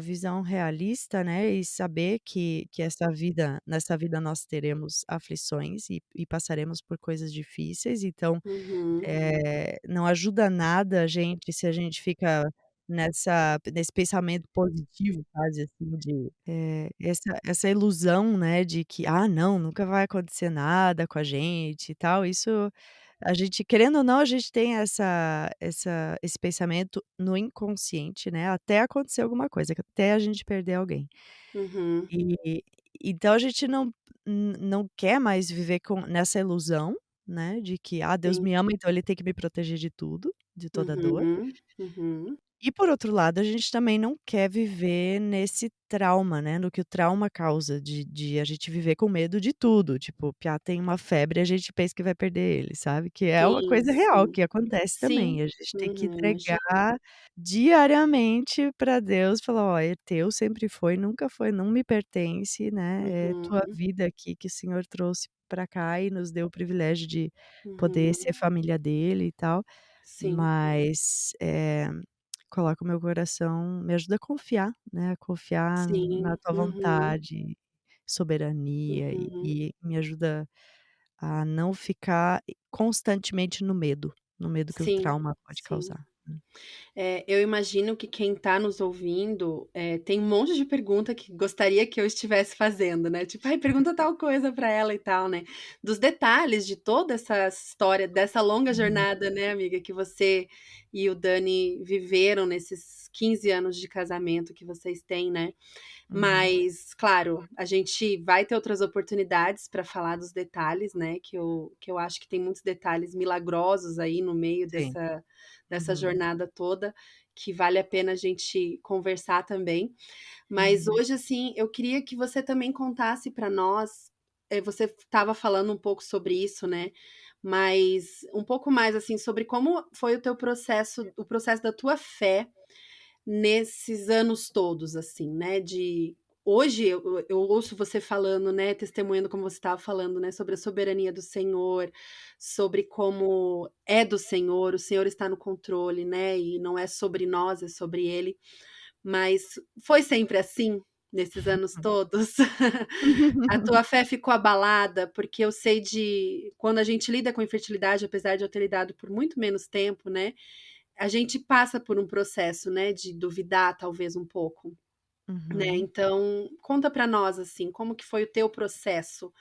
visão realista, né, e saber que essa vida nessa vida nós teremos aflições e passaremos por coisas difíceis, então, Uhum. não ajuda nada a gente se a gente fica nesse pensamento positivo quase assim de, essa ilusão, né, de que: "Ah não, nunca vai acontecer nada com a gente e tal", isso a gente querendo ou não, a gente tem esse pensamento no inconsciente, né, até acontecer alguma coisa, até a gente perder alguém. Uhum. E então a gente não quer mais viver com nessa ilusão, né, de que: "Ah, Deus Sim. me ama, então ele tem que me proteger de tudo, de toda dor". Uhum. Uhum. E por outro lado, a gente também não quer viver nesse trauma, né, no que o trauma causa, de a gente viver com medo de tudo, tipo, o piá tem uma febre, a gente pensa que vai perder ele, sabe, que é uma Sim, coisa real, sim. que acontece também, Sim. a gente tem que Uhum. entregar diariamente para Deus, falar: "Ó, é teu, sempre foi, nunca foi, não me pertence, né, é tua Uhum. vida aqui que o Senhor trouxe para cá e nos deu o privilégio de poder Uhum. ser família dele e tal", Sim. mas, coloca o meu coração me ajuda a confiar, né, a confiar na Sim. tua Uhum. vontade, soberania Uhum. e me ajuda a não ficar constantemente no medo que o Sim. trauma pode Sim. causar. Eu imagino que quem está nos ouvindo, tem um monte de pergunta que gostaria que eu estivesse fazendo, né, tipo: "Ai, pergunta tal coisa para ela e tal", né. Dos detalhes de toda essa história, dessa longa Uhum, jornada, né, amiga, que você e o Dani viveram nesses 15 anos de casamento que vocês têm, né. uhum. Mas, claro, a gente vai ter outras oportunidades para falar dos detalhes, né, que eu acho que tem muitos detalhes milagrosos aí no meio Sim. dessa Uhum, jornada toda, que vale a pena a gente conversar também. Mas uhum. hoje, assim, eu queria que você também contasse para nós, você estava falando um pouco sobre isso, né, mas um pouco mais, assim, sobre como foi o processo da tua fé nesses anos todos, assim, né, de hoje eu ouço você falando, né, testemunhando como você estava falando, né, sobre a soberania do Senhor, sobre como é do Senhor, o Senhor está no controle, né, e não é sobre nós, é sobre Ele. Mas foi sempre assim, nesses anos todos? A tua fé ficou abalada? Porque eu sei de quando a gente lida com infertilidade, apesar de eu ter lidado por muito menos tempo, né, a gente passa por um processo, né, de duvidar talvez um pouco, né, Uhum, então conta pra nós, assim, como que foi o teu processo,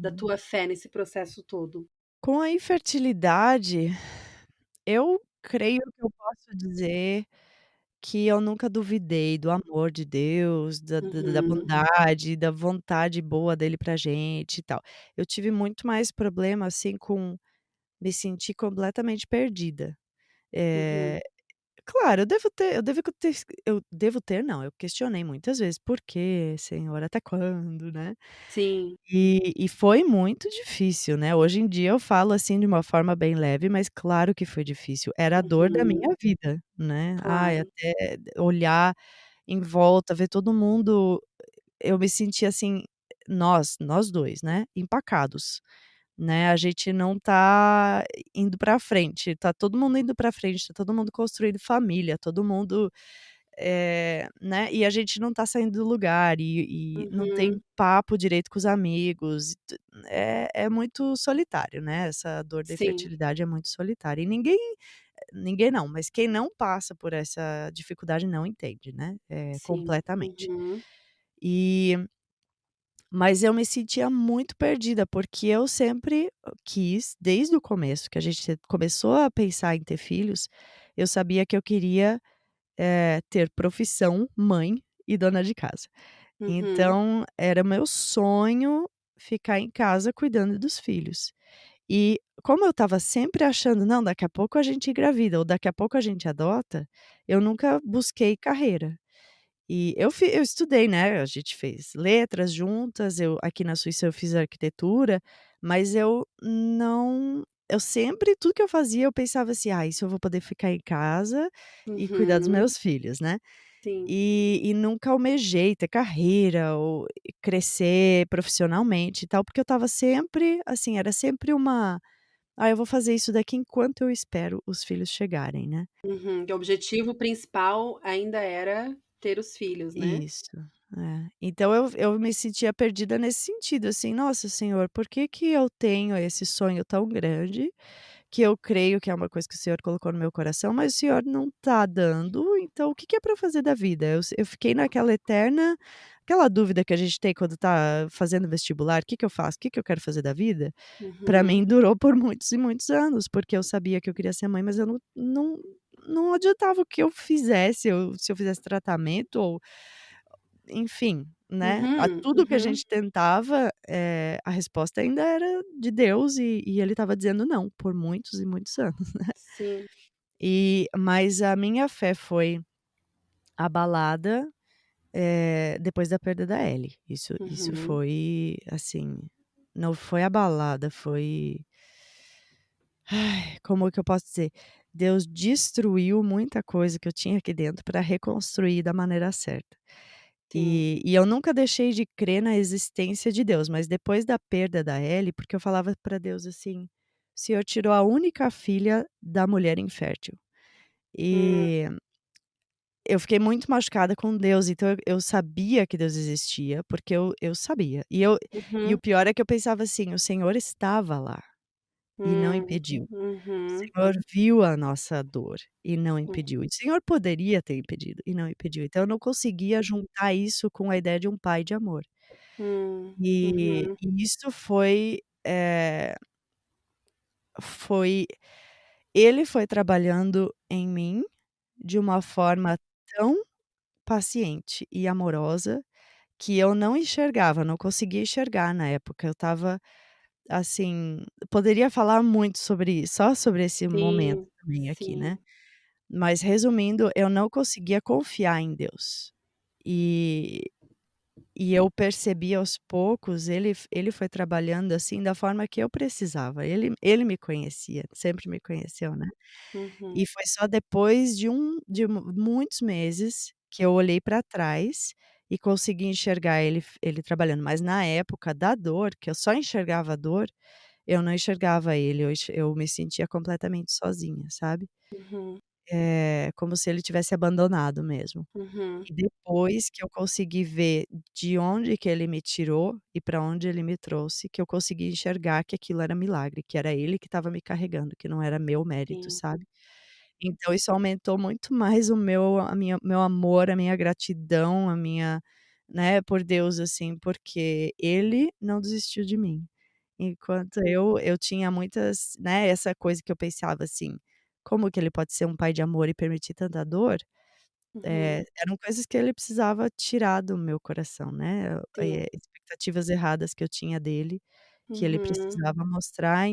da uhum. tua fé nesse processo todo? Com a infertilidade, eu creio que eu posso dizer que eu nunca duvidei do amor de Deus, da Uhum, bondade, da vontade boa dele pra gente e tal. Eu tive muito mais problema, assim, com me sentir completamente perdida. uhum. Eh, claro, eu devo ter não, eu questionei muitas vezes: "Por quê, Senhor? Até quando?", né. Sim. E foi muito difícil, né, hoje em dia eu falo, assim, de uma forma bem leve, mas claro que foi difícil, era a dor da minha Uhum. vida, né. Ai, Claro. até olhar em volta, ver todo mundo eu me senti assim, nós 2, né, empacados, né, a gente não tá indo pra frente, tá todo mundo indo pra frente, tá todo mundo construindo família, todo mundo, né, e a gente não tá saindo do lugar e não tem Uhum. papo direito com os amigos, é muito solitário, né, essa dor da Sim, infertilidade é muito solitária e ninguém não, mas quem não passa por essa dificuldade não entende, né, sim. completamente. Uhum. E mas eu me sentia muito perdida, porque eu sempre quis, desde o começo que a gente começou a pensar em ter filhos, eu sabia que eu queria, ter profissão mãe e dona de casa. Uhum, Então, era meu sonho ficar em casa cuidando dos filhos. E como eu estava sempre achando: "Não, daqui a pouco a gente engravida ou daqui a pouco a gente adota", eu nunca busquei carreira. E eu estudei, né, a gente fez letras juntas, eu aqui na Suíça eu fiz arquitetura, mas eu sempre tudo que eu fazia eu pensava assim: "Ah, isso eu vou poder ficar em casa e cuidar dos uhum, meus filhos", né. sim. E nunca almejei ter carreira ou crescer profissionalmente e tal, porque eu estava sempre assim, era sempre uma: "Ah, eu vou fazer isso daqui enquanto eu espero os filhos chegarem", né. Uhum. O objetivo principal ainda era ter os filhos, né? Isso, é. Então eu me sentia perdida nesse sentido, assim: "Nossa senhor, por que que eu tenho esse sonho tão grande, que eu creio que é uma coisa que o senhor colocou no meu coração, mas o senhor não tá dando, então o que que é pra eu fazer da vida?" Eu fiquei naquela eterna aquela dúvida que a gente tem quando tá fazendo vestibular: "O que que eu faço? O que que eu quero fazer da vida?" Pra Uhum, mim durou por muitos e muitos anos, porque eu sabia que eu queria ser mãe, mas eu não adiantava o que eu fizesse, se eu fizesse tratamento ou enfim, né, a uhum, tudo que a uhum. gente tentava, a resposta ainda era de Deus e ele estava dizendo não, por muitos e muitos anos. Sim. Mas a minha fé foi abalada, depois da perda da Ellie. Isso Uhum, foi, assim, não foi abalada, foi como que eu posso dizer? Deus destruiu muita coisa que eu tinha aqui dentro para reconstruir da maneira certa. sim. E eu nunca deixei de crer na existência de Deus, mas depois da perda da Ellie, porque eu falava para Deus assim: "O Senhor tirou a única filha da mulher infértil". Hum, E eu fiquei muito machucada com Deus, então eu sabia que Deus existia, porque eu sabia. E o uhum, pior é que eu pensava assim: "O Senhor estava lá e não impediu". O uhum, Senhor viu a nossa dor e não hum, impediu. E o Senhor poderia ter impedido e não impediu. Então eu não conseguia juntar isso com a ideia de um pai de amor. E uhum, isso foi ele foi trabalhando em mim de uma forma tão paciente e amorosa que eu não enxergava, não conseguia enxergar na época. Eu estava, assim, poderia falar muito só sobre esse momento sim, também aqui, né. sim, Mas resumindo, eu não conseguia confiar em Deus. E e eu percebi aos poucos, ele foi trabalhando, assim, da forma que eu precisava. Ele me conhecia, sempre me conheceu, né. uhum, E foi só depois de muitos meses que eu olhei para trás e consegui enxergar ele trabalhando. Mas na época da dor, que eu só enxergava a dor, eu não enxergava ele, eu me sentia completamente sozinha, sabe. uhum, Como se ele tivesse abandonado mesmo. uhum, E depois que eu consegui ver de onde que ele me tirou e para onde ele me trouxe, que eu consegui enxergar que aquilo era milagre, que era ele que estava me carregando, que não era meu mérito, sim, sabe. Então isso aumentou muito mais o meu amor, a minha gratidão, a minha, né, por Deus, assim, porque ele não desistiu de mim. Enquanto eu tinha muitas, né, essa coisa que eu pensava assim: "Como que ele pode ser um pai de amor e permitir tanta dor?" uhum, Eram coisas que ele precisava tirar do meu coração, né, sim, expectativas erradas que eu tinha dele, que ele uhum, precisava mostrar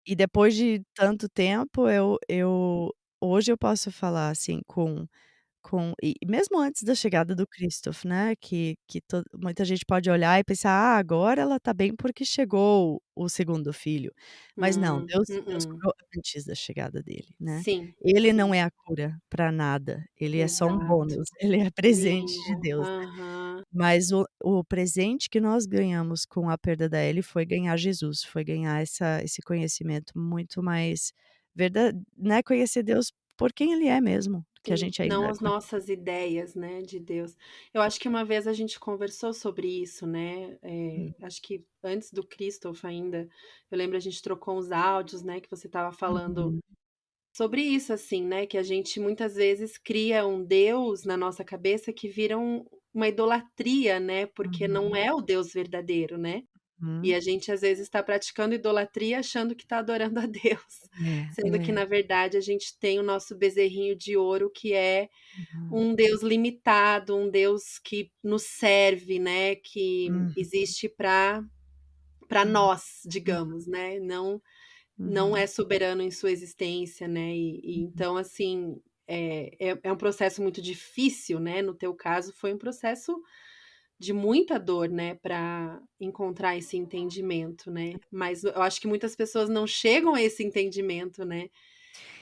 e depois de tanto tempo eu hoje eu posso falar, assim, e mesmo antes da chegada do Christoph, né, que muita gente pode olhar e pensar: "Ah, agora ela tá bem porque chegou o segundo filho", mas não, Deus mm-mm, curou antes da chegada dele, né. sim, Ele não sim, é a cura pra nada, ele é só um exato, bônus, ele é presente de lindo, Deus, né. aham, Mas o presente que nós ganhamos com a perda da Ellie foi ganhar Jesus, foi ganhar esse conhecimento muito mais né, conhecer Deus por quem ele é mesmo, que a sim, gente não ainda as nossas ideias, né, de Deus. Eu acho que uma vez a gente conversou sobre isso, né, Hum, acho que antes do Christoph ainda, eu lembro a gente trocou uns áudios, né, que você estava falando uhum, sobre isso, assim, né, que a gente muitas vezes cria um Deus na nossa cabeça que vira uma idolatria, né, porque não uhum, é o Deus verdadeiro, né. E Uhum. a gente, às vezes, está praticando idolatria achando que está adorando a Deus, É, sendo que, é. na verdade, a gente tem o nosso bezerrinho de ouro, que é Uhum. um Deus limitado, um Deus que nos serve, né, que Uhum. existe para Uhum. nós, digamos, né, não é Uhum. soberano em sua existência, né, e Uhum. então, assim, é um processo muito difícil, né, no teu caso foi um processo de muita dor, né, para encontrar esse entendimento, né, mas eu acho que muitas pessoas não chegam a esse entendimento, né,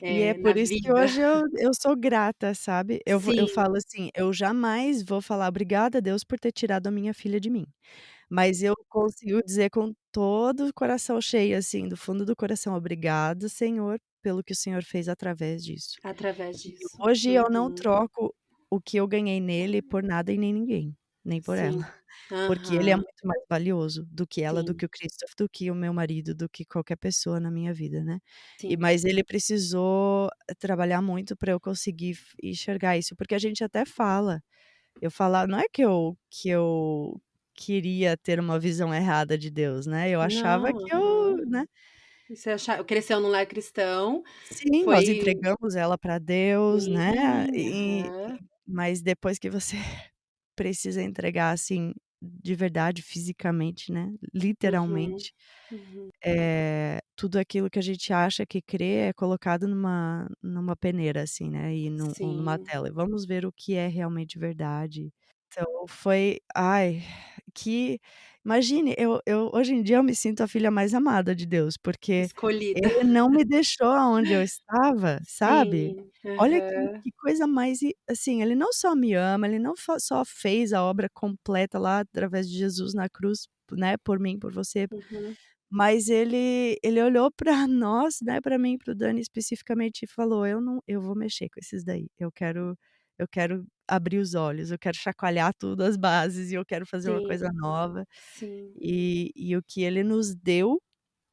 E é na por isso que vida. hoje eu sou grata, sabe. Eu Sim, falo assim: "Eu jamais vou falar obrigada a Deus por ter tirado a minha filha de mim", mas eu consigo dizer com todo o coração cheio, assim, do fundo do coração: "Obrigado, Senhor, pelo que o Senhor fez através disso". através E disso. hoje eu não Uhum. troco o que eu ganhei nele por nada e nem ninguém, nem por ela. Sim. Porque ele é Aham. muito mais valioso do que ela, do Sim, que o Christopher, do que o meu marido, do que qualquer pessoa na minha vida, né. sim. Mas ele precisou trabalhar muito para eu conseguir enxergar isso, porque a gente até fala, eu falar não é que eu queria ter uma visão errada de Deus, né, eu achava Não, que eu, aham. né. E você cresceu num lar cristão, Sim, nós foi entregamos ela para Deus, né, sim, e aham. mas depois que você precisa entregar, assim, de verdade, fisicamente, né, Uhum, literalmente, uhum. tudo aquilo que a gente acha que crê é colocado numa peneira, assim, né, e ou numa Sim. tela, e vamos ver o que é realmente verdade. Então foi ai, que imagine, eu hoje em dia eu me sinto a filha mais amada de Deus, porque Escolhida. ele não me deixou aonde eu estava, sabe. Sim, Olha aham. que coisa mais assim, ele não só me ama, ele não só fez a obra completa lá através de Jesus na cruz, né, por mim, por você, Uhum. mas ele olhou pra nós, né, pra mim, para o Dani especificamente e falou: eu vou mexer com esses daí, eu quero abrir os olhos, eu quero chacoalhar tudo as bases e eu quero fazer uma Sim, coisa nova", sim. e o que ele nos deu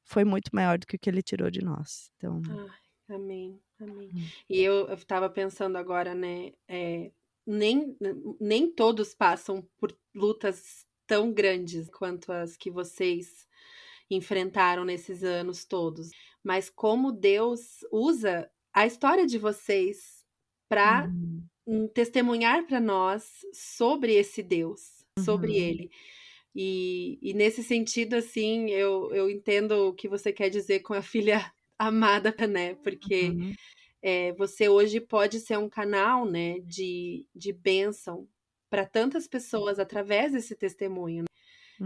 foi muito maior do que o que ele tirou de nós, então Ai, amém, amém. hum. E eu estava pensando agora, né, nem nem todos passam por lutas tão grandes quanto as que vocês enfrentaram nesses anos todos, mas como Deus usa a história de vocês para Uhum, testemunhar para nós sobre esse Deus, sobre uhum, ele. E nesse sentido, assim, eu entendo o que você quer dizer com a filha amada, né, porque, uhum, você hoje pode ser um canal, né, de bênção para tantas pessoas através desse testemunho.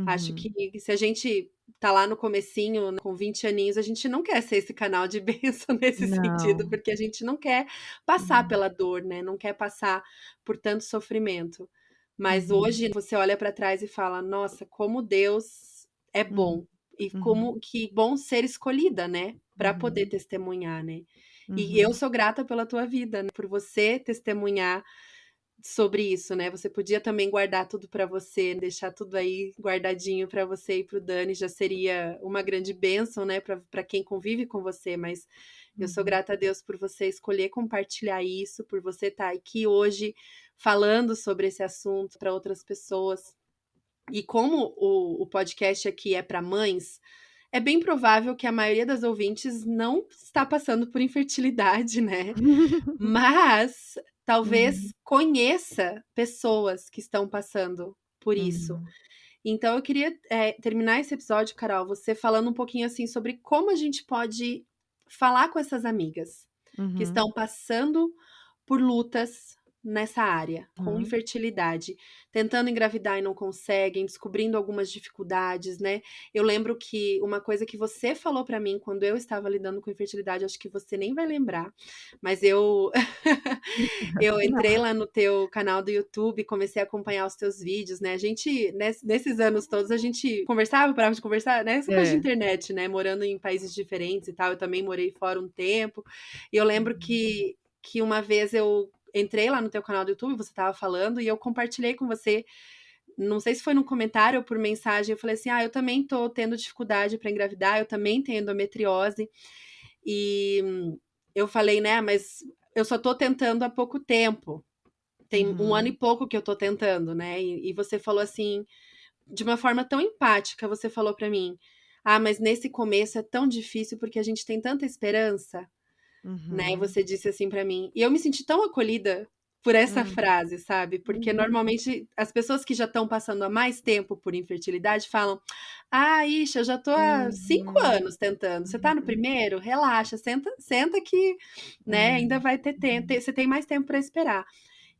Acho uhum. que se a gente tá lá no comecinho, com 20 aninhos, a gente não quer ser esse canal de bênção nesse sentido, Não. porque a gente não quer passar Uhum, pela dor, né, não quer passar por tanto sofrimento. Mas uhum, hoje você olha para trás e fala: "Nossa, como Deus é uhum, bom, e uhum, como que bom ser escolhida, né, para poder uhum, testemunhar, né". E eu uhum, sou grata pela tua vida, né, por você testemunhar sobre isso, né, você podia também guardar tudo para você, deixar tudo aí guardadinho para você e para o Dani, já seria uma grande bênção, né, para quem convive com você, mas eu sou uhum, grata a Deus por você escolher compartilhar isso, por você estar aqui hoje falando sobre esse assunto para outras pessoas. E como o podcast aqui é para mães, é bem provável que a maioria das ouvintes não está passando por infertilidade, né, mas talvez uhum, conheça pessoas que estão passando por isso. uhum, Então eu queria, terminar esse episódio, Carol, você falando um pouquinho, assim, sobre como a gente pode falar com essas amigas que uhum, estão passando por lutas nessa área, com uhum, infertilidade, tentando engravidar e não conseguem, descobrindo algumas dificuldades, né. Eu lembro que uma coisa que você falou pra mim quando eu estava lidando com infertilidade, acho que você nem vai lembrar, mas eu eu não. entrei lá no teu canal do YouTube, comecei a acompanhar os teus vídeos, né, a gente nesses anos todos a gente conversava, parava de conversar, né, essa coisa de É. internet, né, morando em países diferentes e tal, eu também morei fora um tempo, e eu lembro Uhum, que uma vez eu entrei lá no teu canal do YouTube, você estava falando, e eu compartilhei com você, não sei se foi num comentário ou por mensagem, eu falei assim: "Ah, eu também tô tendo dificuldade para engravidar, eu também tenho endometriose", e eu falei, né: "Mas eu só tô tentando há pouco tempo, tem um ano e uhum, pouco que eu tô tentando, né". E você falou assim: de uma forma tão empática, você falou pra mim: "Ah, mas nesse começo é tão difícil porque a gente tem tanta esperança", né, Uhum. você disse assim pra mim. E eu me senti tão acolhida por essa Hum. frase, sabe, porque Uhum. normalmente as pessoas que já estão passando há mais tempo por infertilidade falam: "Ah, ixe, eu já tô há 5 Uhum. anos tentando, você tá no Uhum. primeiro? Relaxa, senta que, né, É. ainda vai ter tempo, Uhum. você tem mais tempo pra esperar".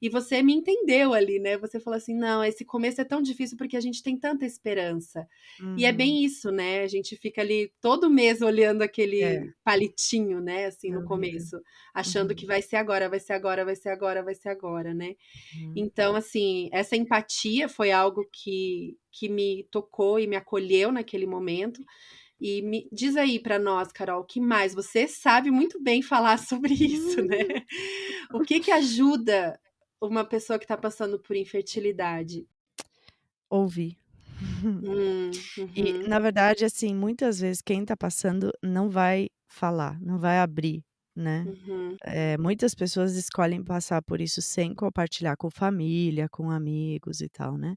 E você me entendeu ali, né, você falou assim: "Não, esse começo é tão difícil porque a gente tem tanta esperança". E é Uhum. bem isso, né, a gente fica ali todo mês olhando É, aquele palitinho, né, assim, é no horrível. começo, achando que Uhum. vai ser agora, vai ser agora, vai ser agora, vai ser agora, né. Uhum. Então, assim, essa empatia foi algo que me tocou e me acolheu naquele momento. E me diz aí pra nós, Carol, o que mais? Você sabe muito bem falar sobre isso, né. Hum. O que que ajuda uma pessoa que está passando por infertilidade? Ouvir. E, Uhum, na verdade, assim, muitas vezes quem tá passando não vai falar, não vai abrir, né. uhum, Muitas pessoas escolhem passar por isso sem compartilhar com família, com amigos e tal, né.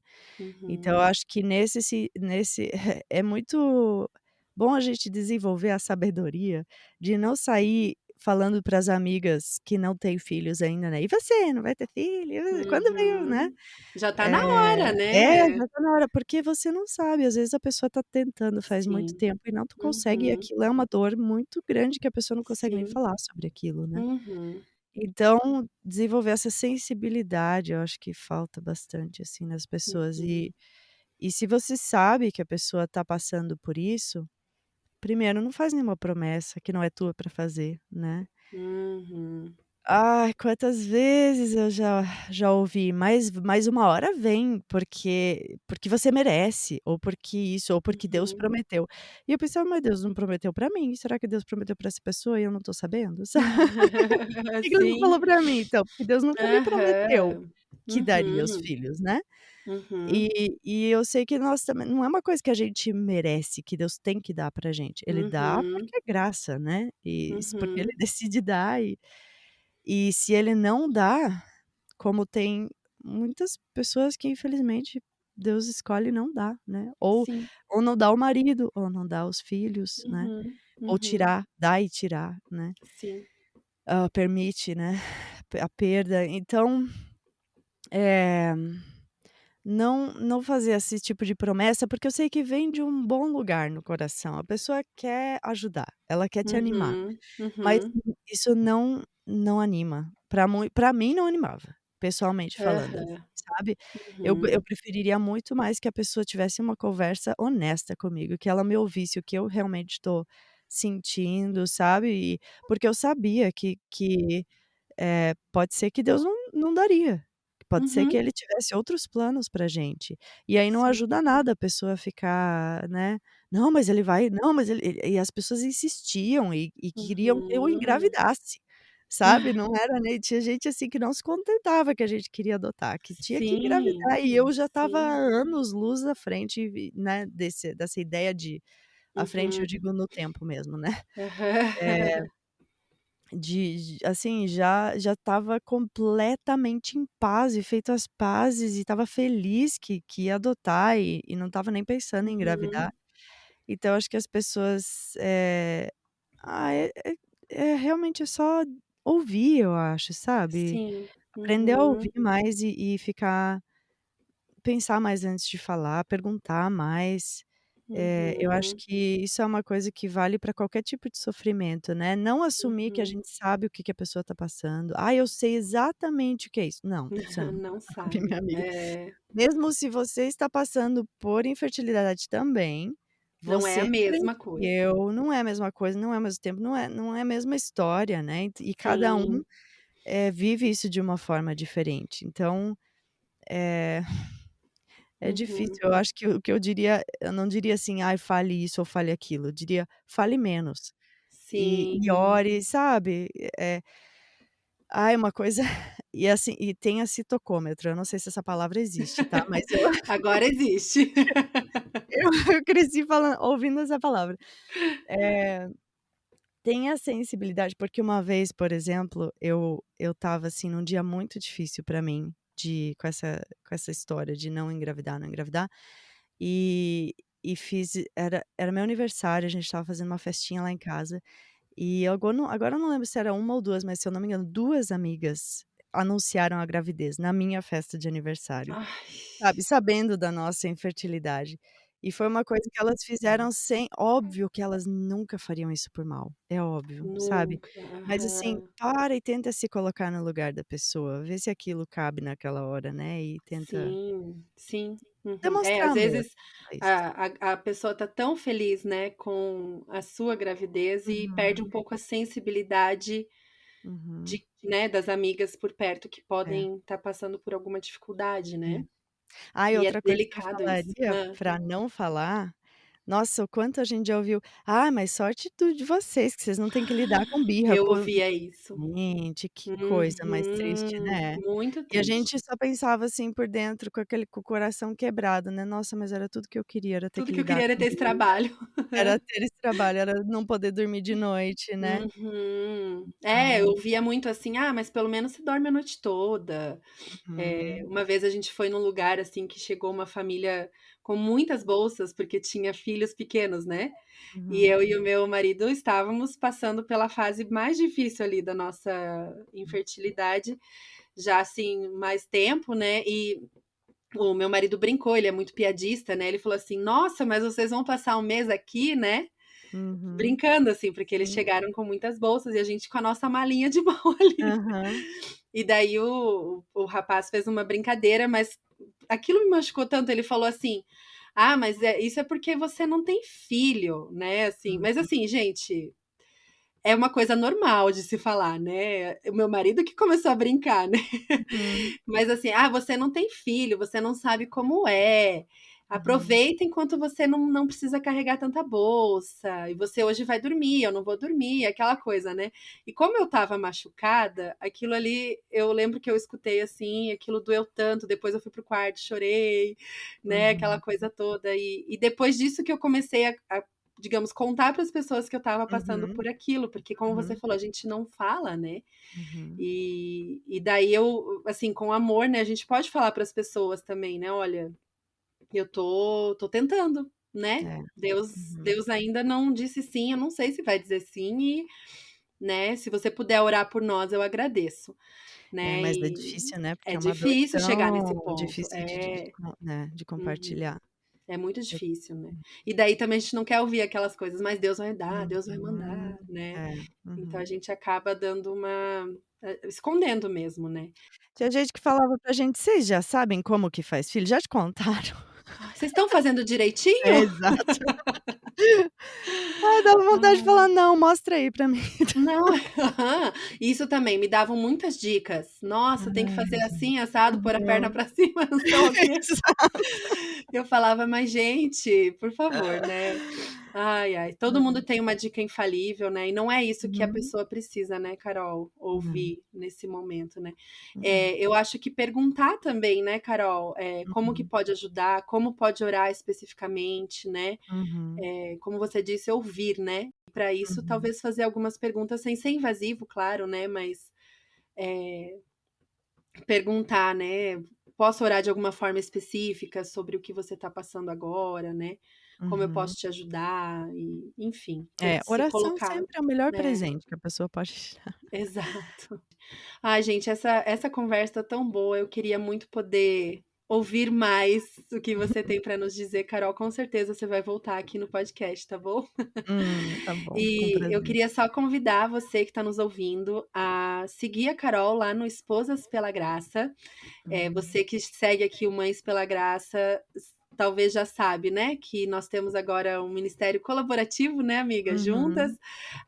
Então eu uhum. acho que nesse é muito bom a gente desenvolver a sabedoria de não sair falando para as amigas que não têm filhos ainda, né: "E você, não vai ter filho? Quando veio", né. Uhum. Já tá na hora, Já né. tá na hora, porque você não sabe, às vezes a pessoa tá tentando faz muito Sim. tempo e não consegue, e Uhum. aquilo é uma dor muito grande que a pessoa não consegue nem Sim. falar sobre aquilo, né. Uhum. Então, desenvolver essa sensibilidade, eu acho que falta bastante, assim, nas pessoas. Uhum. E se você sabe que a pessoa tá passando por isso, primeiro não faz nenhuma promessa que não é tua pra fazer, né. Uhum. Ai, quantas vezes eu já ouvi: "Mais uma hora vem, porque você merece", ou porque isso, ou porque Deus Uhum. prometeu. E eu pensava: "Mas Deus não prometeu pra mim, será que Deus prometeu pra essa pessoa e eu não tô sabendo?" Por que que ele não Sim. falou pra mim então? Porque Deus nunca me prometeu Aham. que daria os Uhum. filhos, né. Uhum. E eu sei que nós também não é uma coisa que a gente merece, que Deus tem que dar pra gente, Ele dá Uhum. porque é graça, né, porque Ele Uhum. decide dar e se Ele não dá, como tem muitas pessoas que infelizmente Deus escolhe não dar, né, Sim. ou não dá o marido, ou não dá os filhos, né, Uhum. ou Uhum. tirar, dar e tirar, né, Sim. permite, né, a perda. Então, eh não fazer esse tipo de promessa, porque eu sei que vem de um bom lugar no coração. A pessoa quer ajudar, ela quer te animar, Uhum. mas Uhum. isso não anima. Pra mim não animava, pessoalmente falando, assim, Aham. sabe. Eu Uhum. preferiria muito mais que a pessoa tivesse uma conversa honesta comigo, que ela me ouvisse o que eu realmente estou sentindo, sabe. Porque eu sabia que pode ser que Deus não daria, pode ser que Uhum. ele tivesse outros planos pra gente, e aí não Sim. ajuda nada a pessoa ficar, né, "Não, mas ele vai não, mas ele", e as pessoas insistiam e queriam que eu Uhum. engravidasse, sabe, não era nem tinha gente, assim, que não se contentava que a gente queria adotar, que tinha que Sim. engravidar, e eu já estava Sim. anos-luz à frente, né, dessa ideia de à frente eu Uhum. digo no tempo mesmo, né. Aham. Assim, já estava completamente em paz e feito as pazes e estava feliz que ia adotar e não estava nem pensando em engravidar. Uhum. Então acho que as pessoas, ah, realmente é só ouvir, eu acho, sabe. Sim. Aprender a ouvir Uhum. mais e ficar pensar mais antes de falar, perguntar mais. Eu acho Uhum. que isso é uma coisa que vale para qualquer tipo de sofrimento, né, não assumir que a Uhum. gente sabe o que que a pessoa está passando. "Ah, eu sei exatamente o que é isso". Não, você não Não sabe, minha sabe. amiga. É. Mesmo se você está passando por infertilidade também, Não é a você mesma coisa. aprendeu, não é a mesma coisa, não é ao mesmo tempo, não é a mesma história, né, e cada um, Sim. vive isso de uma forma diferente. Então, eh é difícil, Uhum. eu acho que o que eu não diria assim: "Ai, fale isso ou fale aquilo", eu diria: "Fale menos", e Sim. ore, sabe. Ai, uma coisa e assim, e tenha citocômetro, eu não sei se essa palavra existe, tá, mas eu Agora existe. eu cresci ouvindo essa palavra. Eh, Tenha sensibilidade, porque uma vez, por exemplo, eu estava, assim, num dia muito difícil pra mim, com essa história de não engravidar, não engravidar. e e fiz era meu aniversário, a gente estava fazendo uma festinha lá em casa, e agora eu não lembro se era uma ou 2, mas se eu não me engano, 2 amigas anunciaram a gravidez na minha festa de aniversário. Ai, Sabe, sabendo da nossa infertilidade. E foi uma coisa que elas fizeram sem óbvio que elas nunca fariam isso por mal, é óbvio, sabe. nunca. Mas assim, Aham. para e tenta se colocar no lugar da pessoa, vê se aquilo cabe naquela hora, né, e tenta Sim, sim. Uhum. É, demonstrar às amor, vezes é isso. a pessoa tá tão feliz, né, com a sua gravidez e perde um Uhum, pouco a sensibilidade uhum. de né, das amigas por perto que É, podem estar passando por alguma dificuldade, é. né. Ah, e E é outra coisa que eu delicado isso. falaria pra não falar, nossa, o quanto a gente já ouviu: "Ah, mas sorte do de vocês, que vocês não têm que lidar com birra, Eu pô". ouvia isso. Gente, que coisa mais triste, Uhum. né. Muito E a triste. gente só pensava, assim, por dentro com o coração quebrado, né, "Nossa, mas era tudo que eu queria, era ter Tudo que que eu lidar queria era com ter esse birra, trabalho. era ter esse trabalho, era não poder dormir de noite", né. Uhum. É, eu Então ouvia muito assim: "Ah, mas pelo menos você dorme a noite toda". uhum, Uma vez a gente foi num lugar, assim, que chegou uma família com muitas bolsas, porque tinha filhos pequenos, né, e uhum, eu e o meu marido estávamos passando pela fase mais difícil ali da nossa infertilidade, já assim, mais tempo, né, e o meu marido brincou, ele é muito piadista, né, ele falou assim: "Nossa, mas vocês vão passar um mês aqui, né?" uhum, Brincando, assim, porque eles sim, chegaram com muitas bolsas e a gente com a nossa malinha de mão ali. aham, E daí o rapaz fez uma brincadeira, mas aquilo me machucou tanto, ele falou assim: "Ah, mas isso é porque você não tem filho, né", assim. Mas uhum, assim, gente, é uma coisa normal de se falar, né. O meu marido que começou a brincar, né. uhum, Mas assim: "Ah, você não tem filho, você não sabe como é. uhum, Aproveita enquanto você não precisa carregar tanta bolsa, e você hoje vai dormir, eu não vou dormir", aquela coisa, né. E como eu estava machucada, aquilo ali eu lembro que eu escutei, assim, aquilo doeu tanto, depois eu fui para o quarto, chorei, né, aquela uhum, coisa toda. E depois disso que eu comecei a, digamos, contar para as pessoas que eu estava passando uhum, por aquilo, porque como você uhum, falou, a gente não fala, né. uhum, E daí eu, assim, com amor, né, a gente pode falar para as pessoas também, né: "Olha, eu tô tentando, né, é, uhum. Deus ainda não disse sim, eu não sei se vai dizer sim e, né, se você puder orar por nós, eu agradeço", É, né, mas é e difícil, né, porque é é uma dor difícil chegar nesse tão ponto. difícil de né, de Uhum. compartilhar. É muito Eu difícil, né. E daí também a gente não quer ouvir aquelas coisas: "Mas Deus vai dar, Deus vai uhum, mandar", né. é, Então a uhum. gente acaba dando escondendo mesmo, né. Tinha gente que falava pra gente: "Vocês já sabem como que faz filho? Já te contaram?" "Ai, vocês estão fazendo direitinho?" É, exato. Ai, dava vontade de falar: "Não, mostra aí pra mim". Não, aham. Isso também, me davam muitas dicas. "Nossa, tem que Ai, fazer gente. assim, assado, pôr a perna Aham. pra cima, não sei o quê". Exato. Eu falava: "Mas gente, por favor, né". Ai, ai, todo mundo tem uma dica infalível, né, e não é isso que a Uhum, pessoa precisa, né, Carol, não. ouvir nesse momento, né. Mm-mm, Eu acho que perguntar também, né, Carol, como que uhum, pode ajudar, como pode orar especificamente, né. uhum, Como você disse, ouvir, né. Para isso, uhum, talvez fazer algumas perguntas sem ser invasivo, claro, né, mas, eh, perguntar, né: "Posso orar de alguma forma específica sobre o que você está passando agora, né? Como eu uhum. posso te ajudar?" E, enfim, É, se oração colocar, sempre é o melhor né. presente que a pessoa pode te dar. Exato. Ai, gente, essa conversa tá tão boa, eu queria muito poder ouvir mais o que você tem para nos dizer, Carol, com certeza você vai voltar aqui no podcast, tá bom? Tá bom, com E eu prazer. queria só convidar você que está nos ouvindo a seguir a Carol lá no Esposas pela Graça. Uhum, Você que segue aqui o Mães pela Graça, talvez já sabe, né, que nós temos agora um ministério colaborativo, né, amiga, juntas. uhum,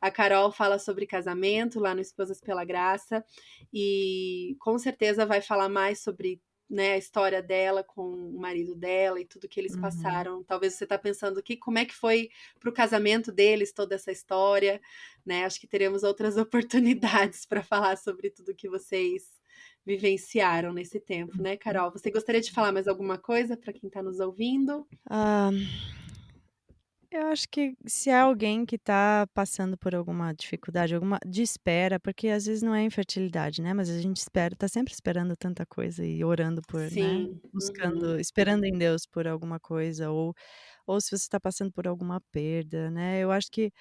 A Carol fala sobre casamento lá no Esposas pela Graça e com certeza vai falar mais sobre, né, a história dela com o marido dela e tudo que eles uhum. passaram. Talvez você está pensando que como é que foi para o casamento deles toda essa história, né? Acho que teremos outras oportunidades para falar sobre tudo que vocês vivenciaram nesse tempo, né, Uhum. Carol? Você gostaria de falar mais alguma coisa para quem está nos ouvindo? Ah, Eu acho que se há alguém que tá passando por alguma dificuldade, alguma de espera, porque às vezes não é infertilidade, né, mas a gente espera tá sempre esperando tanta coisa e orando por, né, Sim, uhum, buscando esperando em Deus por alguma coisa, ou se você está passando por alguma perda, né, eu acho que,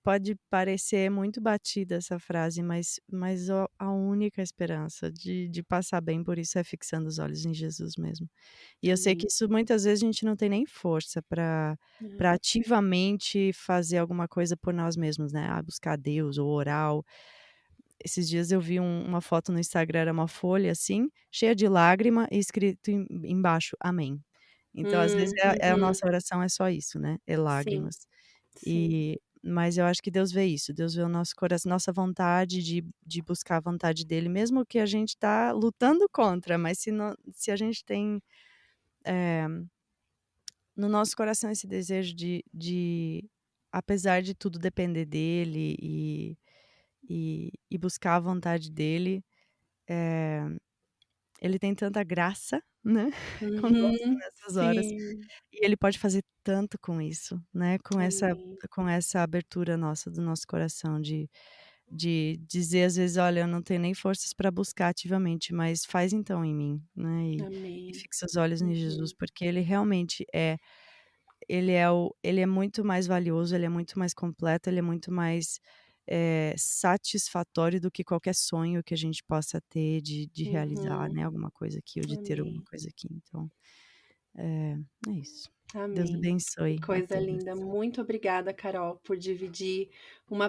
pode parecer muito batida essa frase, mas a única esperança de passar bem por isso é fixando os olhos em Jesus mesmo. E eu sei que amém. isso muitas vezes a gente não tem nem força para É. ativamente fazer alguma coisa por nós mesmos, né, buscar Deus ou orar ou esses dias eu vi uma foto no Instagram, era uma folha, assim, cheia de lágrima e escrito embaixo "Amém". Então, às vezes, a Uhum, nossa oração é só isso, né, é sim, lágrimas. sim, Mas eu acho que Deus vê isso, Deus vê o nosso coração, nossa vontade de buscar a vontade dele, mesmo que a gente tá lutando contra, mas se a gente tem, eh, no nosso coração esse desejo apesar de tudo depender dele e buscar a vontade dele, eh, ele tem tanta graça, né, conosco uhum, nessas horas, sim, e ele pode fazer tanto com isso, né, amém, com essa abertura nossa do nosso coração de dizer às vezes: "Olha, eu não tenho nem forças para buscar ativamente, mas faz então em mim", né, e amém, fixa os olhos em Jesus, uhum, porque ele realmente ele é muito mais valioso, ele é muito mais completo, ele é muito mais, satisfatório do que qualquer sonho que a gente possa ter de realizar, uhum, né, alguma coisa aqui ou de ter alguma amém. coisa aqui, então, é é isso. Deus Amém. Que abençoe a coisa todos. linda. Muito obrigada, Carol, por dividir uma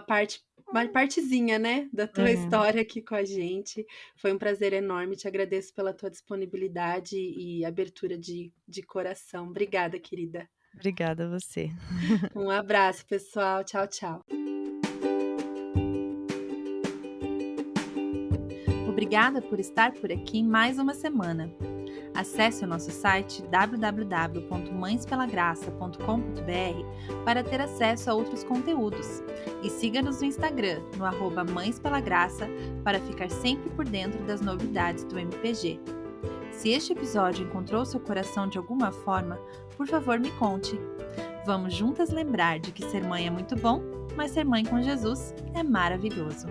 partezinha, né, da tua É, história aqui com a gente. Foi um prazer enorme. Te agradeço pela tua disponibilidade e abertura de coração. Obrigada, querida. obrigada a você. Um abraço, pessoal. Tchau, tchau. Obrigada por estar por aqui mais uma semana. Acesse o nosso site www.mãespelagraça.com.br para ter acesso a outros conteúdos. E siga-nos no Instagram, no @Mães Pela Graça, para ficar sempre por dentro das novidades do MPG. Se este episódio encontrou seu coração de alguma forma, por favor me conte. Vamos juntas lembrar de que ser mãe é muito bom, mas ser mãe com Jesus é maravilhoso.